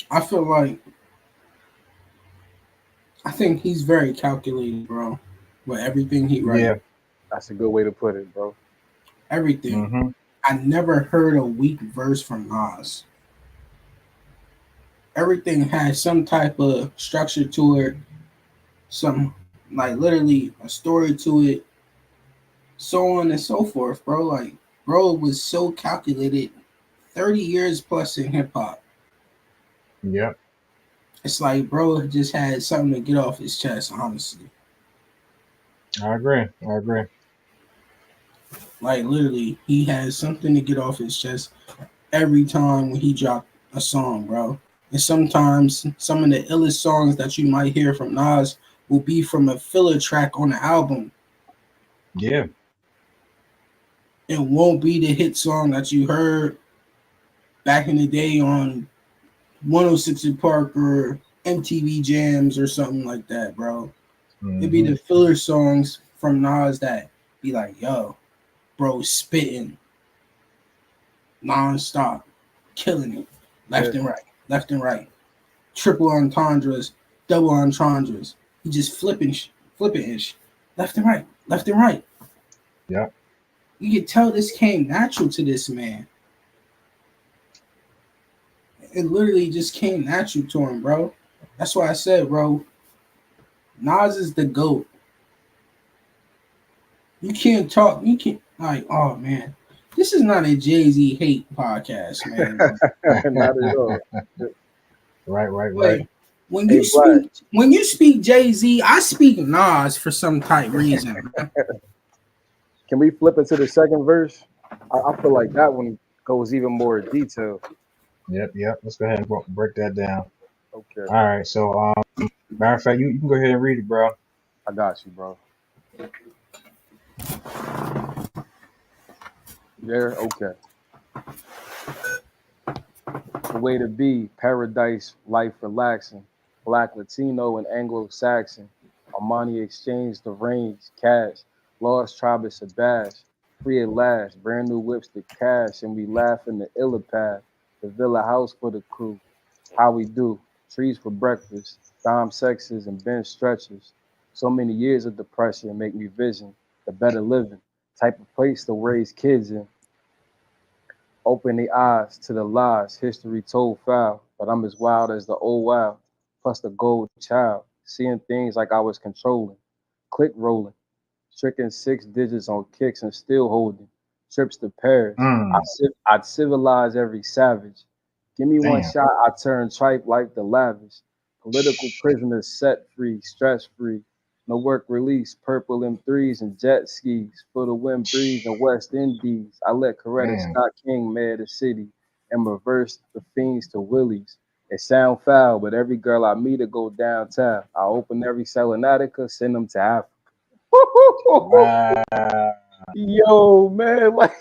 I feel like I think he's very calculated, bro. With everything he write, Yeah. That's a good way to put it, bro. everything. Mm-hmm. I never heard a weak verse from Nas. Everything has some type of structure to it, some like literally a story to it, so on and so forth, bro. Like, bro was so calculated. 30 years plus in hip hop. Yep. It's like bro just had something to get off his chest, honestly. I agree. I agree. Like literally, he has something to get off his chest every time when he dropped a song, bro. And sometimes some of the illest songs that you might hear from Nas will be from a filler track on the album. Yeah. It won't be the hit song that you heard back in the day on 106 in Park or MTV Jams or something like that, bro. It'd be Mm-hmm. the filler songs from Nas that be like, yo, bro, spitting nonstop, killing it, Yeah, left and right, left and right, triple entendres, double entendres. He just flipping ish, left and right, left and right. Yep. You can tell this came natural to this man. It literally just came natural to him, bro. That's why I said, bro, Nas is the GOAT. You can't talk, you can't, like, oh man. This is not a Jay Z hate podcast, man. not at all. Right. Right. Right. Like, when Hey, you Black, speak Jay Z, I speak Nas for some type reason. can we flip into the second verse? I feel like that one goes even more detail. Yep. Yep. Let's go ahead and break that down. Okay, All right. So, matter of fact, you can go ahead and read it, bro. I got you, bro. There, okay. The way to be, paradise, life relaxing. Black, Latino, and Anglo-Saxon. Armani exchange the range, cash. Lost tribe is Shabazz. Free at last, brand new whips to cash, and we laugh in the illa path. The villa house for the crew. How we do. Trees for breakfast. Dime sexes and bench stretchers. So many years of depression make me vision the better living. Type of place to raise kids in. Open the eyes to the lies history told foul, but I'm as wild as the old wild, plus the gold child, seeing things like I was controlling, click rolling, tricking 6 digits on kicks and still holding, trips to Paris. Mm, I'd civilize every savage. Give me one damn. shot, I turn tripe like the lavish. Political prisoners set free, stress free. No work release, purple M3s and jet skis. For the wind breeze in West Indies. I let Coretta Damn. Scott King mayor the city and reverse the fiends to willies. It sound foul, but every girl I meet to go downtown. I open every cell in Attica, send them to Africa. Wow. Yo, man, like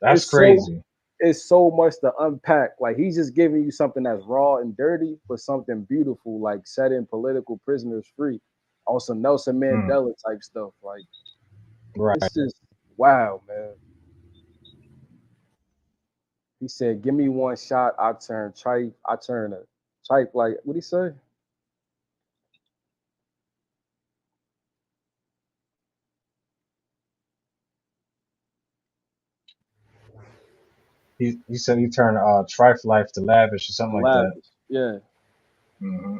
That's it's so crazy. it's so much to unpack. Like he's just giving you something that's raw and dirty, but something beautiful, like setting political prisoners free. On some Nelson Mm, Mandela type stuff. Like right. it's just wow, man. He said, "Give me one shot, I turn a tripe like what he say? he said he turned trife life to lavish or something like that. Lavish. Yeah. Hmm.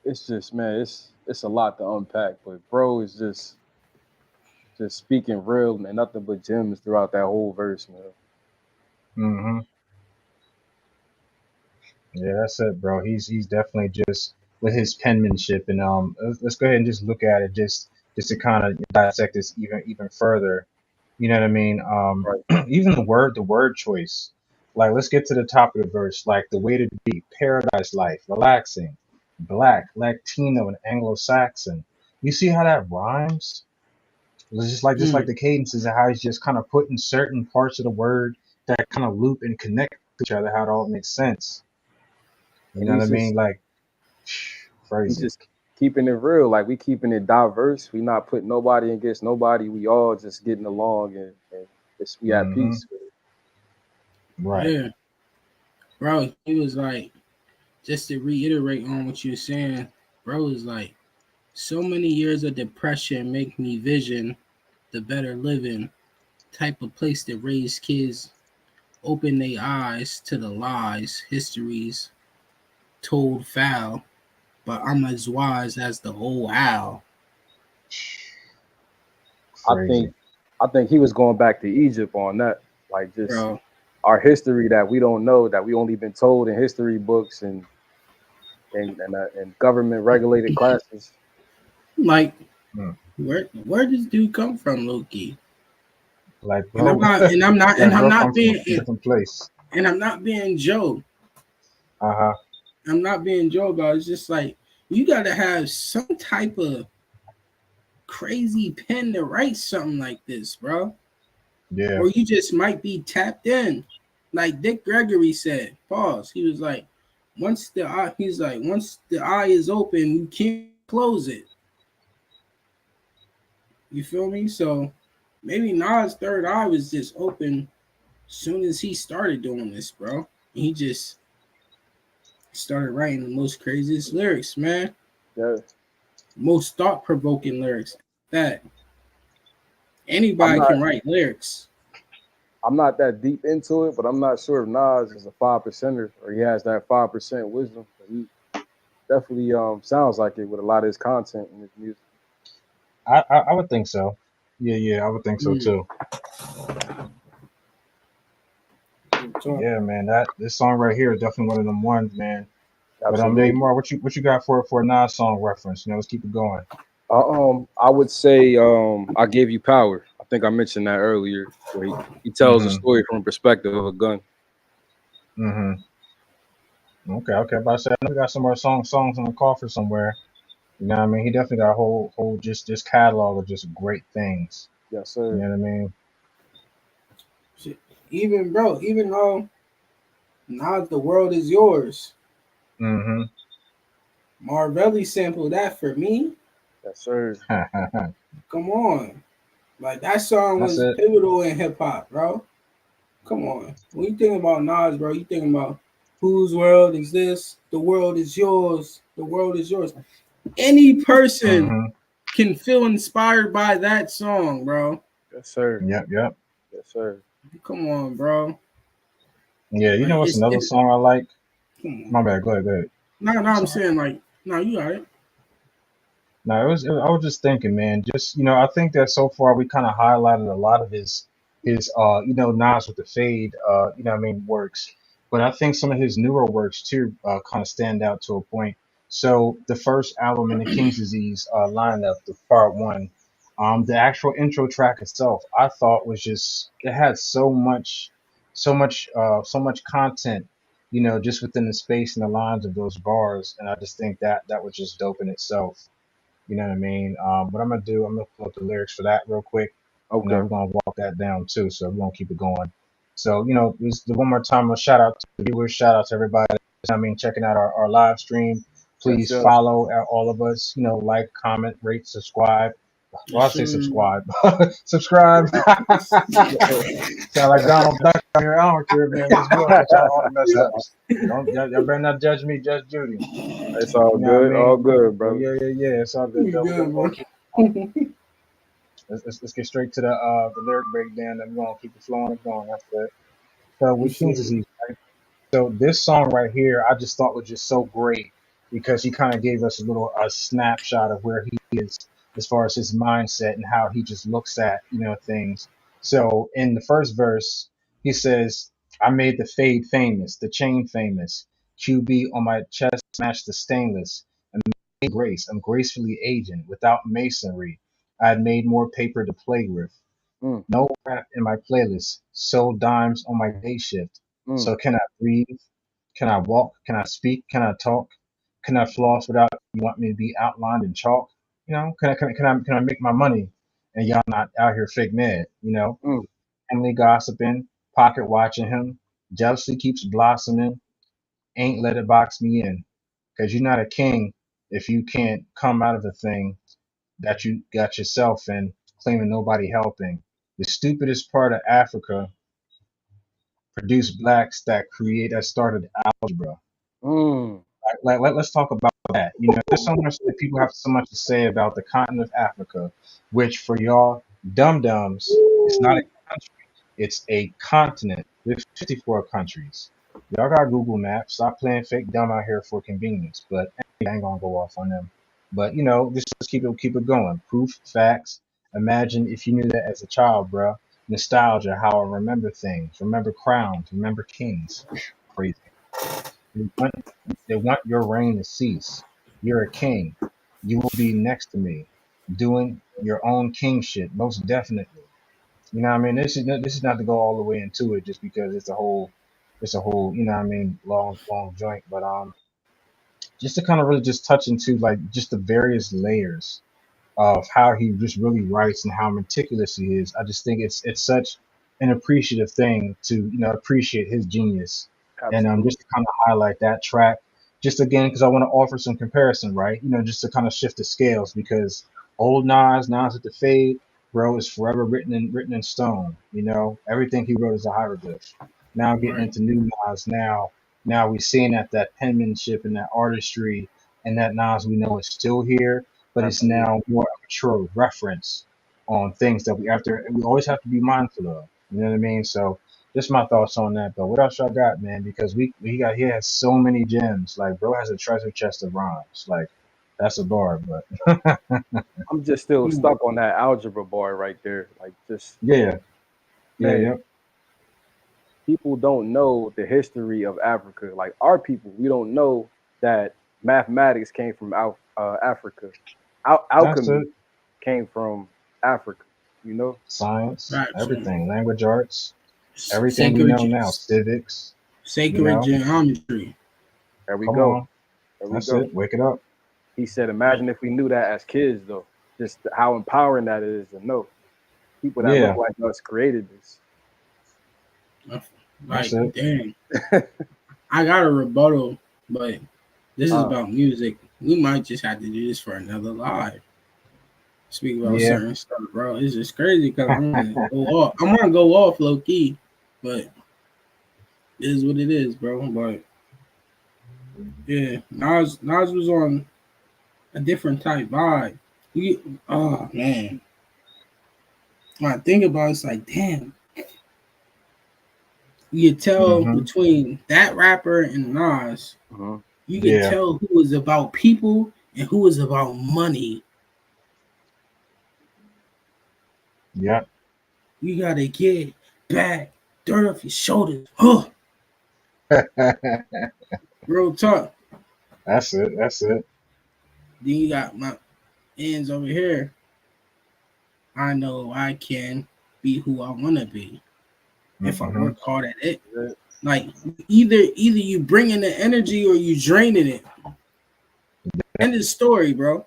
It's just, man, it's a lot to unpack, but bro is just speaking real, man, nothing but gems throughout that whole verse, man. Hmm. Yeah, that's it, bro. He's definitely just with his penmanship, and let's go ahead and just look at it, just to kind of dissect this even further. You know what I mean? Right. Even the word choice. Like, let's get to the top of the verse. Like, the way to be, paradise life, relaxing, black, Latino, and Anglo-Saxon. You see how that rhymes? It's just like Mm. the cadences and how he's just kind of putting certain parts of the word that kind of loop and connect to each other, how it all makes sense. You And know what I he's mean? just Like, he's crazy. just keeping it real. Like we keeping it diverse. We not putting nobody against nobody. We all just getting along and we at Hmm. peace with it. Right. Yeah, bro. He was like, just to reiterate on what you were saying, bro was like, so many years of depression make me vision the better living type of place to raise kids, open their eyes to the lies, histories told foul, but I'm as wise as the old owl. I think Crazy. I think he was going back to Egypt on that. Like just Bro, our history that we don't know, that we only been told in history books and government regulated classes. like, Mm. where does dude come from, Loki? Like, And I'm bro, not, and I'm not, and that I'm bro not comes from being, a different place. and I'm not being Joe. Uh-huh. I'm not being Joe about it. It's just like you gotta have some type of crazy pen to write something like this, bro. Yeah. Or you just might be tapped in. Like Dick Gregory said, pause. He was like, once the eye is open, you can't close it. You feel me? So maybe Nas' third eye was just open as soon as he started doing this, bro. And he just started writing the most craziest lyrics, man. Yeah. Most thought provoking lyrics. That I'm anybody not can write lyrics. I'm not that deep into it, but I'm not sure if Nas is a 5%er or he has that 5% wisdom. But he definitely sounds like it with a lot of his content in his music. I would think so. Yeah, I would think so Mm. too. Yeah, man, that this song right here is definitely one of them ones, man. But maybe Absolutely. more. What you got for a Nas song reference? Let's keep it going. I would say I gave you power. I think I mentioned that earlier, where he tells a Mm-hmm. story from the perspective of a gun. Mm-hmm. Okay. But I said I know we got some more songs in the coffer somewhere. You know what I mean? He definitely got a whole just catalog of just great things. Yes, You sir. know what I mean? Shit. Even bro, even though not the world is yours, Mm-hmm. Marvelli sampled that for me. Yes, sir. Come on, like that song That's was it. pivotal in hip hop, bro. Come on, when you think about Nas, bro, you think about whose world is this? The world is yours. The world is yours. Any person Mm-hmm. can feel inspired by that song, bro. Yes, sir. Yep. Yes, sir. Come on, bro. Yeah, you know Like what's another it's song I like? come on. My bad. Go ahead. Go ahead. No, I'm I'm sorry. saying like, no, you got it. No, I was just thinking, man. Just I think that so far we kind of highlighted a lot of his Nas with the fade, what I mean, works. But I think some of his newer works too, kind of stand out to a point. So the first album in the King's Disease lineup, the part one, the actual intro track itself, I thought was just it had so much content, just within the space and the lines of those bars, and I just think that was just dope in itself. You know what I mean? What I'm gonna pull up the lyrics for that real quick, and then Okay. we're gonna walk that down too. So we're gonna keep it going. So just one more time, a shout out to the viewers, shout out to everybody. Checking out our live stream. Yes, Please yes. follow all of us. Like, comment, rate, subscribe. Well, Yes, I say sir. subscribe. Subscribe. Sound like Donald Duck out here. I don't care, man. Let's go with all the mess ups. Don't y'all better not judge me, judge Judy. It's all You know what I good. All mean? good, So brother. yeah. It's all good You though. We're good, gonna bro. keep. Let's get straight to the lyric breakdown. I'm going to keep it flowing and going. That's it. So You with Kings feel disease, right? So this song right here, I just thought was just so great because he kind of gave us a snapshot of where he is as far as his mindset and how he just looks at things. So in the first verse, he says, "I made the fade famous, the chain famous, QB on my chest matched the stainless. Grace, I'm gracefully aging without masonry. I had made more paper to play with. Mm, No rap in my playlist. Sold dimes on my day shift. mm, So can I breathe? Can I walk? Can I speak? Can I talk? Can I floss without you want me to be outlined in chalk? Can I make my money and y'all not out here fake mad? mm, Family gossiping, pocket watching him, jealousy keeps blossoming. Ain't let it box me in, 'cause you're not a king if you can't come out of a thing that you got yourself in, claiming nobody helping. The stupidest part of Africa produced blacks that started algebra. mm. Let's talk about that. There's so much that people have so much to say about the continent of Africa, which for y'all dum dums, it's not a Woo. country, it's a continent with 54 countries. Y'all got Google Maps. Stop playing fake dumb out here for convenience. But I ain't gonna go off on them. But just keep it going. Proof, facts. Imagine if you knew that as a child, bruh. Nostalgia, how I remember things, remember crowns, remember kings. Crazy. They want, they want your reign to cease. You're a king. You will be next to me, doing your own king shit, most definitely. You know what I mean? This is not to go all the way into it, just because it's a whole long joint. But just to kind of really just touch into like just the various layers of how he just really writes and how meticulous he is. I just think it's such an appreciative thing to appreciate his genius, and Absolutely. just to kind of highlight that track, just again because I want to offer some comparison, right? Just to kind of shift the scales because old Nas with the fade, bro, is forever written in stone. Everything he wrote is a hieroglyph. Now getting right. into new Nas now we're seeing that penmanship and that artistry and that Nas we know is still here, but it's Absolutely. now more of a true reference on things that we always have to be mindful of. You know what I mean? So just my thoughts on that. But what else y'all got, man? Because he has so many gems. Like bro has a treasure chest of rhymes. Like that's a bar, but I'm just still Hmm. stuck on that algebra bar right there. Like, just, yeah, yeah, man, yeah. people don't know the history of Africa. Like, our people, we don't know that mathematics came from Africa. That's Alchemy it. came from Africa, you know? Science, Right. So everything, language arts, everything we sacred, know now, civics. You sacred know, geometry. There we come go. on, There we that's go. it. Wake it up. He said, imagine if we knew that as kids, though. Just how empowering that is to know. People that look Yeah, like us created this. that's Like, it. damn, I got a rebuttal, but this is Uh, about music. We might just have to do this for another live. Speak about Yeah. certain stuff, bro. It's just crazy because I'm gonna go off. I'm gonna go off low key, but it is what it is, bro. But yeah, Nas was on a different type vibe. Oh man, when I think about it, it's like damn. You could tell hmm between that rapper and Nas. mhm. You could Yeah. tell who was about people and who was about money. Yeah. You gotta get back, dirt off your shoulders. Huh. Real talk. That's it. That's it. Then you got my ends over here. I know I can be who I wanna be if I hmm work hard at it. Like either you bring in the energy or you draining it. End of the story, bro.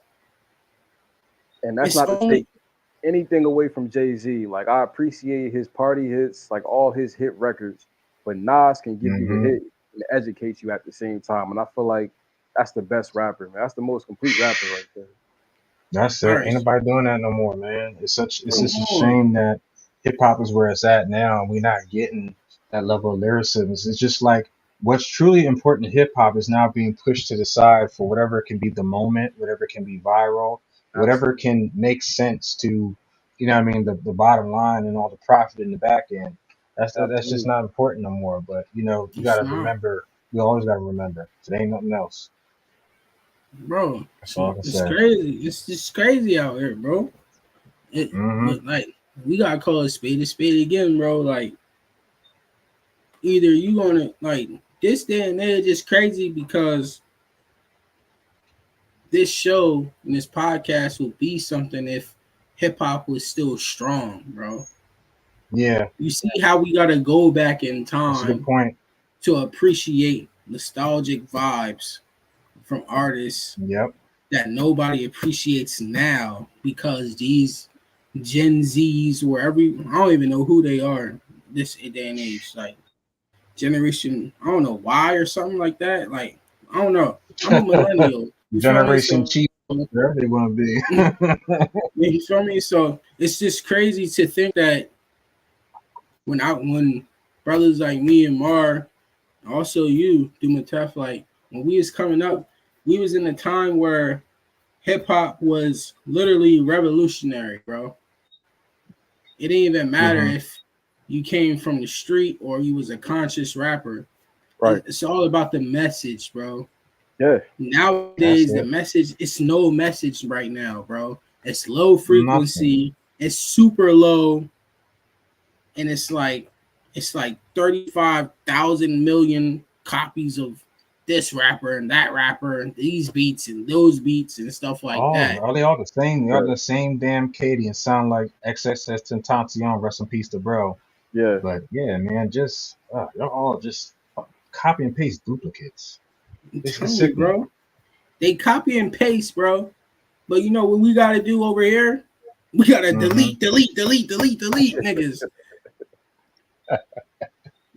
And that's It's not to take only anything away from Jay-Z. Like, I appreciate his party hits, like all his hit records, but Nas can give you the hmm hit and educate you at the same time. And I feel like that's the best rapper, man. That's the most complete rapper right there. That's all it. right. Ain't nobody doing that no more, man. It's Come just a on. shame that hip hop is where it's at now, and we're not getting that level of lyricism. It's just like what's truly important to hip hop is now being pushed to the side for whatever can be the moment, whatever can be viral, whatever Absolutely. can make sense to you know what I mean, the bottom line and all the profit in the back end. That's just Absolutely. not important no more. But you know, you It's gotta not, remember. You always gotta remember. If it ain't nothing else. bro. That's all I can It's say. crazy. It's just crazy out here, bro. Mm-hmm. But like, we gotta call a spade again, bro. Like, either you gonna like this day and age is crazy because this show and this podcast would be something if hip hop was still strong, bro. Yeah, You see how we gotta go back in that's a good time point. to appreciate nostalgic vibes from artists Yep. that nobody appreciates now because these Gen Zs or I don't even know who they are this day and age, like generation, I don't know why or something like that. Like, I don't know. I'm a millennial. You feel me? Generation So cheap. Wherever they want to be. you feel me? So it's just crazy to think that when brothers like me and Mar, also you, Dumatef, like when we was coming up, we was in a time where hip hop was literally revolutionary, bro. It didn't even matter hmm if you came from the street or you was a conscious rapper. Right. It's all about the message, bro. Yeah. That's Nowadays, the it. message, it's no message right now, bro. It's low Nothing. frequency, it's super low, and it's like 35,000 million copies of this rapper and that rapper and these beats and those beats and stuff like Oh, that. are they all the same? They all Right. the same damn Katie and sound like XXS Tentacion. Rest in peace to bro. Yeah. But yeah, man, just they're all just copy and paste duplicates. I'm It's telling you, sickening. bro. They copy and paste, bro. But you know what we gotta do over here? We gotta hmm delete niggas.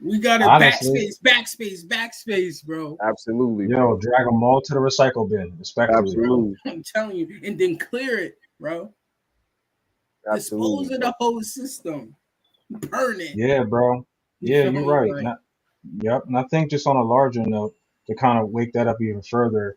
We gotta Honestly, backspace, bro. Absolutely, yo, bro. drag them all to the recycle bin, respectfully. Bro, Absolutely. I'm telling you, and then clear it, bro. Dispose Absolutely, of bro. the whole system. Burn it. Yeah, bro. You Yeah, feel you're me? right. Like, Yep. And I think just on a larger note, to kind of wake that up even further,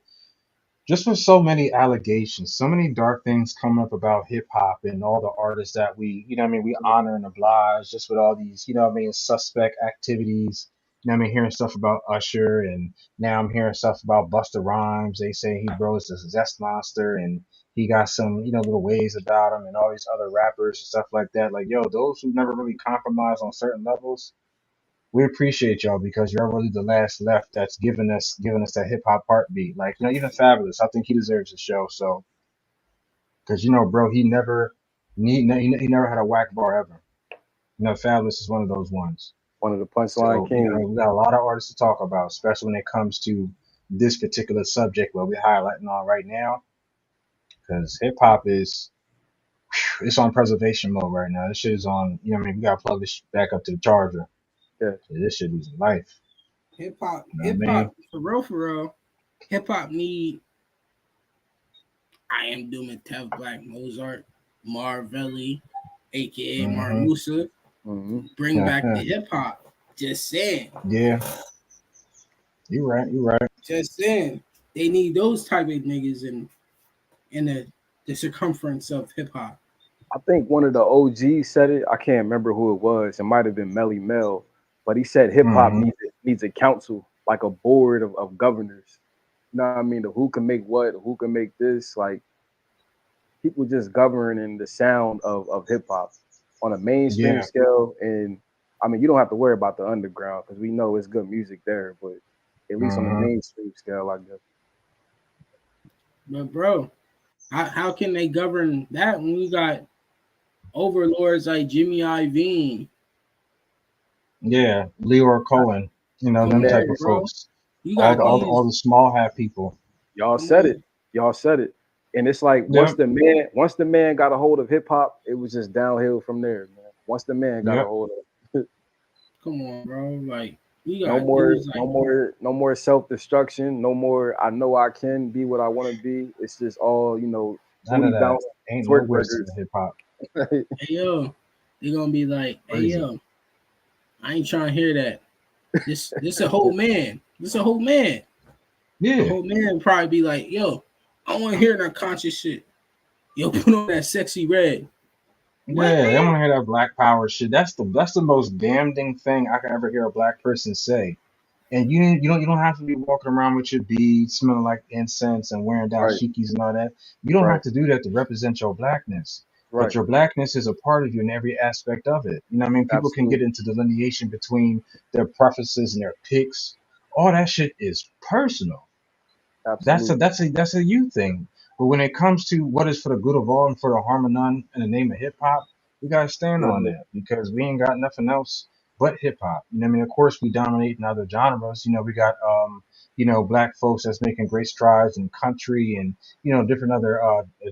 just with so many allegations, so many dark things coming up about hip hop and all the artists that we, you know what I mean, we honor and oblige, just with all these, you know what I mean, suspect activities. You know what I mean, hearing stuff about Usher, and now I'm hearing stuff about Busta Rhymes. They say he bros the Zest Monster and he got some, you know, little ways about him, and all these other rappers and stuff like that. Like, yo, those who never really compromise on certain levels, we appreciate y'all because y'all really the last left that's giving us that hip hop heartbeat. Like, you know, even Fabulous, I think he deserves a show. So, because you know, bro, he never had a whack bar ever. You know, Fabulous is one of those ones. One of the punchline So, you know, kings. we got a lot of artists to talk about, especially when it comes to this particular subject where we're highlighting on right now. Because hip hop is it's on preservation mode right now. This shit is on. You know, what I mean, we gotta plug this back up to the charger. Yeah. This shit is life. You know what I hip mean? hop, for real, hip hop need I Am Doom and Tev Black Mozart, Marvelli, aka Mar Mm-hmm. Musa, Mm-hmm. bring back the hip hop. Just saying. Yeah, you right. You right. Just saying. They need those type of niggas in the circumference of hip hop. I think one of the OGs said it. I can't remember who it was. It might have been Melly Mel, but he said hip hop Mm-hmm. needs a council, like a board of governors. You know what I mean? Who can make what? Who can make this? Like people just governing the sound of hip hop on a mainstream Yeah. scale. And I mean, you don't have to worry about the underground because we know it's good music there, but at least on the Mm-hmm. mainstream scale, I guess. But bro, how can they govern that when we got overlords like Jimmy Iovine? Yeah. Leor Cohen. You know Come them Yeah, type on, of bro. folks. You All got the all these. the small hat people. y'all Come said on. it. Y'all said it. And it's like Yep. once the man got a hold of hip hop, it was just downhill from there, man. Once the man got a Yep. hold of it, Come on, bro. Like you no got more, dudes no like more, no more self-destruction, no more I know I can be what I want to be. It's just all, None booty of that. bounce Ain't no twerk wisdom records. in hip hop. hey yo, they gonna be like, hey Crazy. yo, I ain't trying to hear that. This a whole man. This a whole man. A Yeah. whole man probably be like, yo, I want to hear that conscious shit. Yo, put on that sexy red. What, Yeah, they man? want to hear that black power shit. That's the most damning thing I can ever hear a black person say. And you don't have to be walking around with your beads, smelling like incense and wearing Right, dashikis and all that. You don't right, have to do that to represent your blackness. But right. your blackness is a part of you in every aspect of it. You know what I mean? People can get Absolutely, into delineation between their preferences and their picks. All that shit is personal. That's a absolutely. that's a that's a you thing. But when it comes to what is for the good of all and for the harm of none in the name of hip hop, we gotta stand on Mhm. that because we ain't got nothing else but hip hop. You know what I mean? Of course we dominate in other genres. We got black folks that's making great strides in country and different other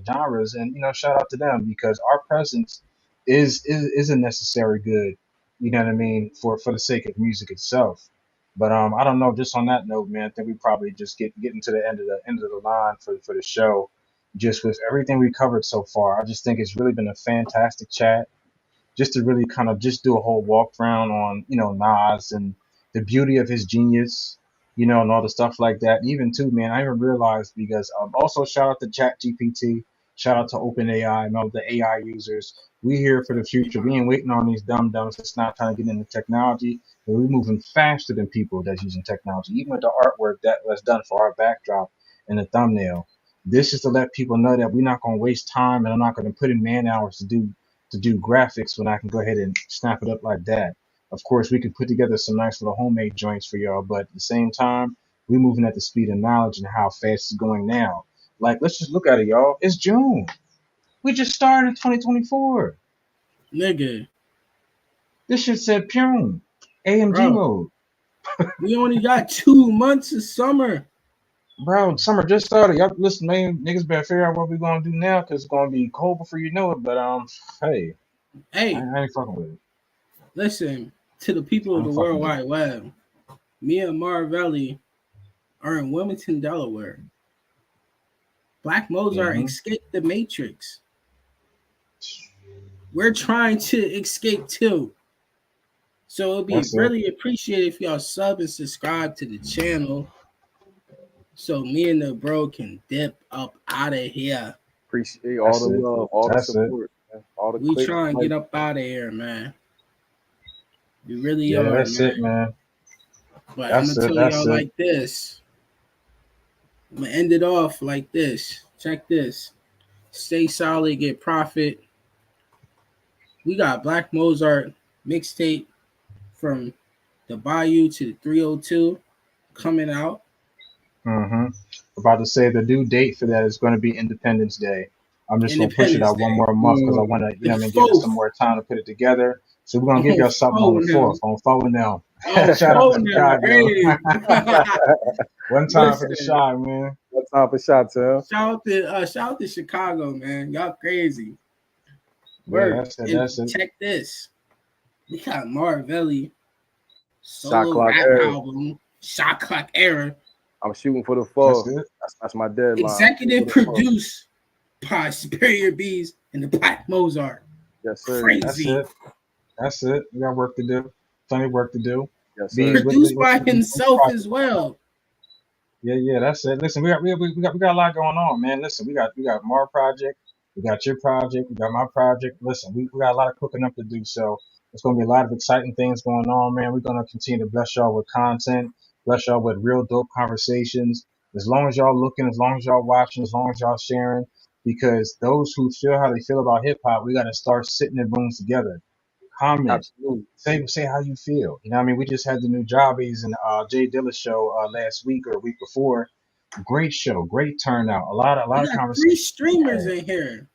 genres and shout out to them because our presence is a necessary good, you know what I mean, for the sake of music itself. But I don't know. Just on that note, man, I think we probably just getting to the end of the line for the show. Just with everything we covered so far, I just think it's really been a fantastic chat. Just to really kind of just do a whole walk around on Nas and the beauty of his genius, and all the stuff like that. And even too, man, I even realized because also shout out to Chat GPT, shout out to OpenAI and all the AI users. We here for the future. We ain't waiting on these dumb dumbs that's not trying to get into technology. But we're moving faster than people that's using technology. Even with the artwork that was done for our backdrop and the thumbnail. This is to let people know that we're not going to waste time and I'm not going to put in man hours to do graphics when I can go ahead and snap it up like that. Of course, we can put together some nice little homemade joints for y'all, but at the same time, we're moving at the speed of knowledge and how fast it's going now. Like, let's just look at it, y'all. It's June. We just started 2024. Nigga, This shit said Pune. AMG bro, mode. we only got 2 months of summer. Bro, summer just started. Y'all listen, man, niggas better figure out what we're gonna do now because it's gonna be cold before you know it. But hey, Hey, I ain't fucking with it. listen to the people I of the ain't fucking World with it. Wide Web. Me and Marvelli are in Wilmington, Delaware. Black Mozart Mm-hmm. escaped the Matrix. We're trying to escape too. So it'd be That's it. really appreciated if y'all sub and subscribe to the channel so me and the bro can dip up out of here. Appreciate all the That's it. love, all the That's it. support, man. All the We clicks. trying to Like, get up out of here, man. We really Yeah, are, that's it, man. man. But I'm That's gonna it. tell That's y'all it. like this. I'm gonna end it off like this. Check this. Stay solid, get profit. We got Black Mozart mixtape from the Bayou to the 302 coming out. Mm-hmm. About to say the due date for that is going to be Independence Day. I'm just going to push it Independence out one Day. more month because I want to, The I mean, give it some 4th. more time to put it together. So we're going to give On y'all something on the phone now. 4th, on phone now. On Shout out to phone now. Chicago. Hey. One time for the Listen. shy, man. what time for shot, Tim? Shout out to Chicago, man. Y'all crazy. Yeah, Work. that's it. And That's it. check this. We got Marvelli Shot solo clock rap era. album, Shot Clock Era, I'm shooting for the That's fall. it. That's my deadline. I'm shooting executive for the fall. produced by Superior Bees and the Black Mozart. Yes, sir. That's Crazy. it. That's it. We got work to do. Plenty of work to do. Yes, Bees, sir. Produced what by himself project as coming out? well. Yeah, yeah, that's it. Listen, we got a lot going on, man. Listen, we got Mar project, we got your project, we got my project. Listen, we got a lot of cooking up to do, so it's gonna be a lot of exciting things going on, man. We're gonna continue to bless y'all with content, bless y'all with real dope conversations. As long as y'all looking, as long as y'all watching, as long as y'all sharing, because those who feel how they feel about hip hop, we gotta start sitting in rooms together. Comment. Absolutely. Say how you feel. You know what I mean? We just had the new Jobbies and Jay Dilla show last week or a week before. Great show, great turnout. A lot We of got 3 conversations to be streamers had. in here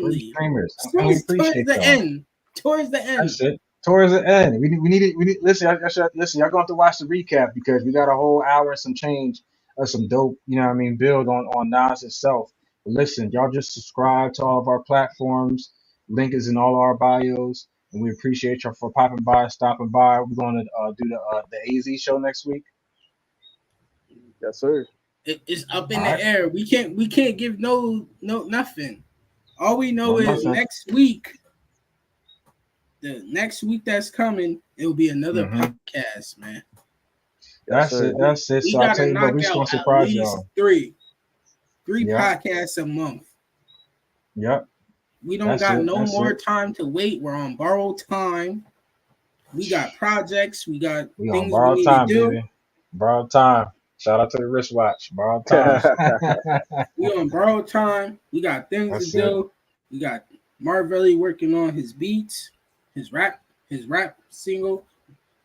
Three randomly. streamers. As And soon we as towards appreciate the y'all. end. Towards the end. That's it. Towards the end. We need listen, listen, y'all gonna have to watch the recap because we got a whole hour and some change of some dope, you know what I mean, build on Nas itself. But listen, y'all just subscribe to all of our platforms. Link is in all our bios. And we appreciate y'all for popping by, stopping by. We're gonna do the AZ show next week. Yes, sir. It's up All in the right. air. We can't give no nothing. All we No know is nothing. next week, the next week that's coming, it will be another Hmm. podcast, man. Yes, That's sir. it. That's it. We So I tell gotta you what, knock we're just out gonna at surprise least y'all. three Yep. podcasts a month. Yep. We don't That's got it. no That's more it. time to wait. We're on borrowed time. We got projects. We got We on things we borrowed need to time, do. baby. Borrowed time. Shout out to the wristwatch. Borrowed time. We on borrowed time. We got things to That's it. do. We got Marvelli working on his beats, his rap single.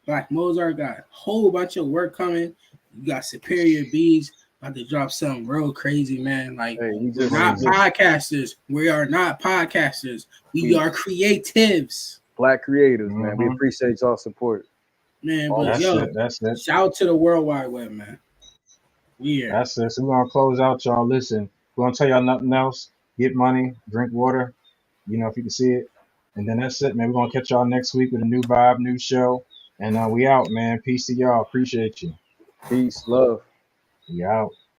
Black Mozart got a whole bunch of work coming. You got Superior Beats about to drop something real crazy, man. Like, Hey, we we're just not Crazy. podcasters. We are not podcasters. We are creatives, black creators, man. We Mhm. appreciate y'all support. man. All But That's yo, it. That's it. shout out to the World Wide Web, man. We here. That's it. So we're gonna close out, y'all. Listen, we're gonna tell y'all nothing else. Get money, drink water, if you can see it. And then that's it, man. We're gonna catch y'all next week with a new vibe, new show. And we out, man. Peace to y'all. Appreciate you. Peace, love. We out.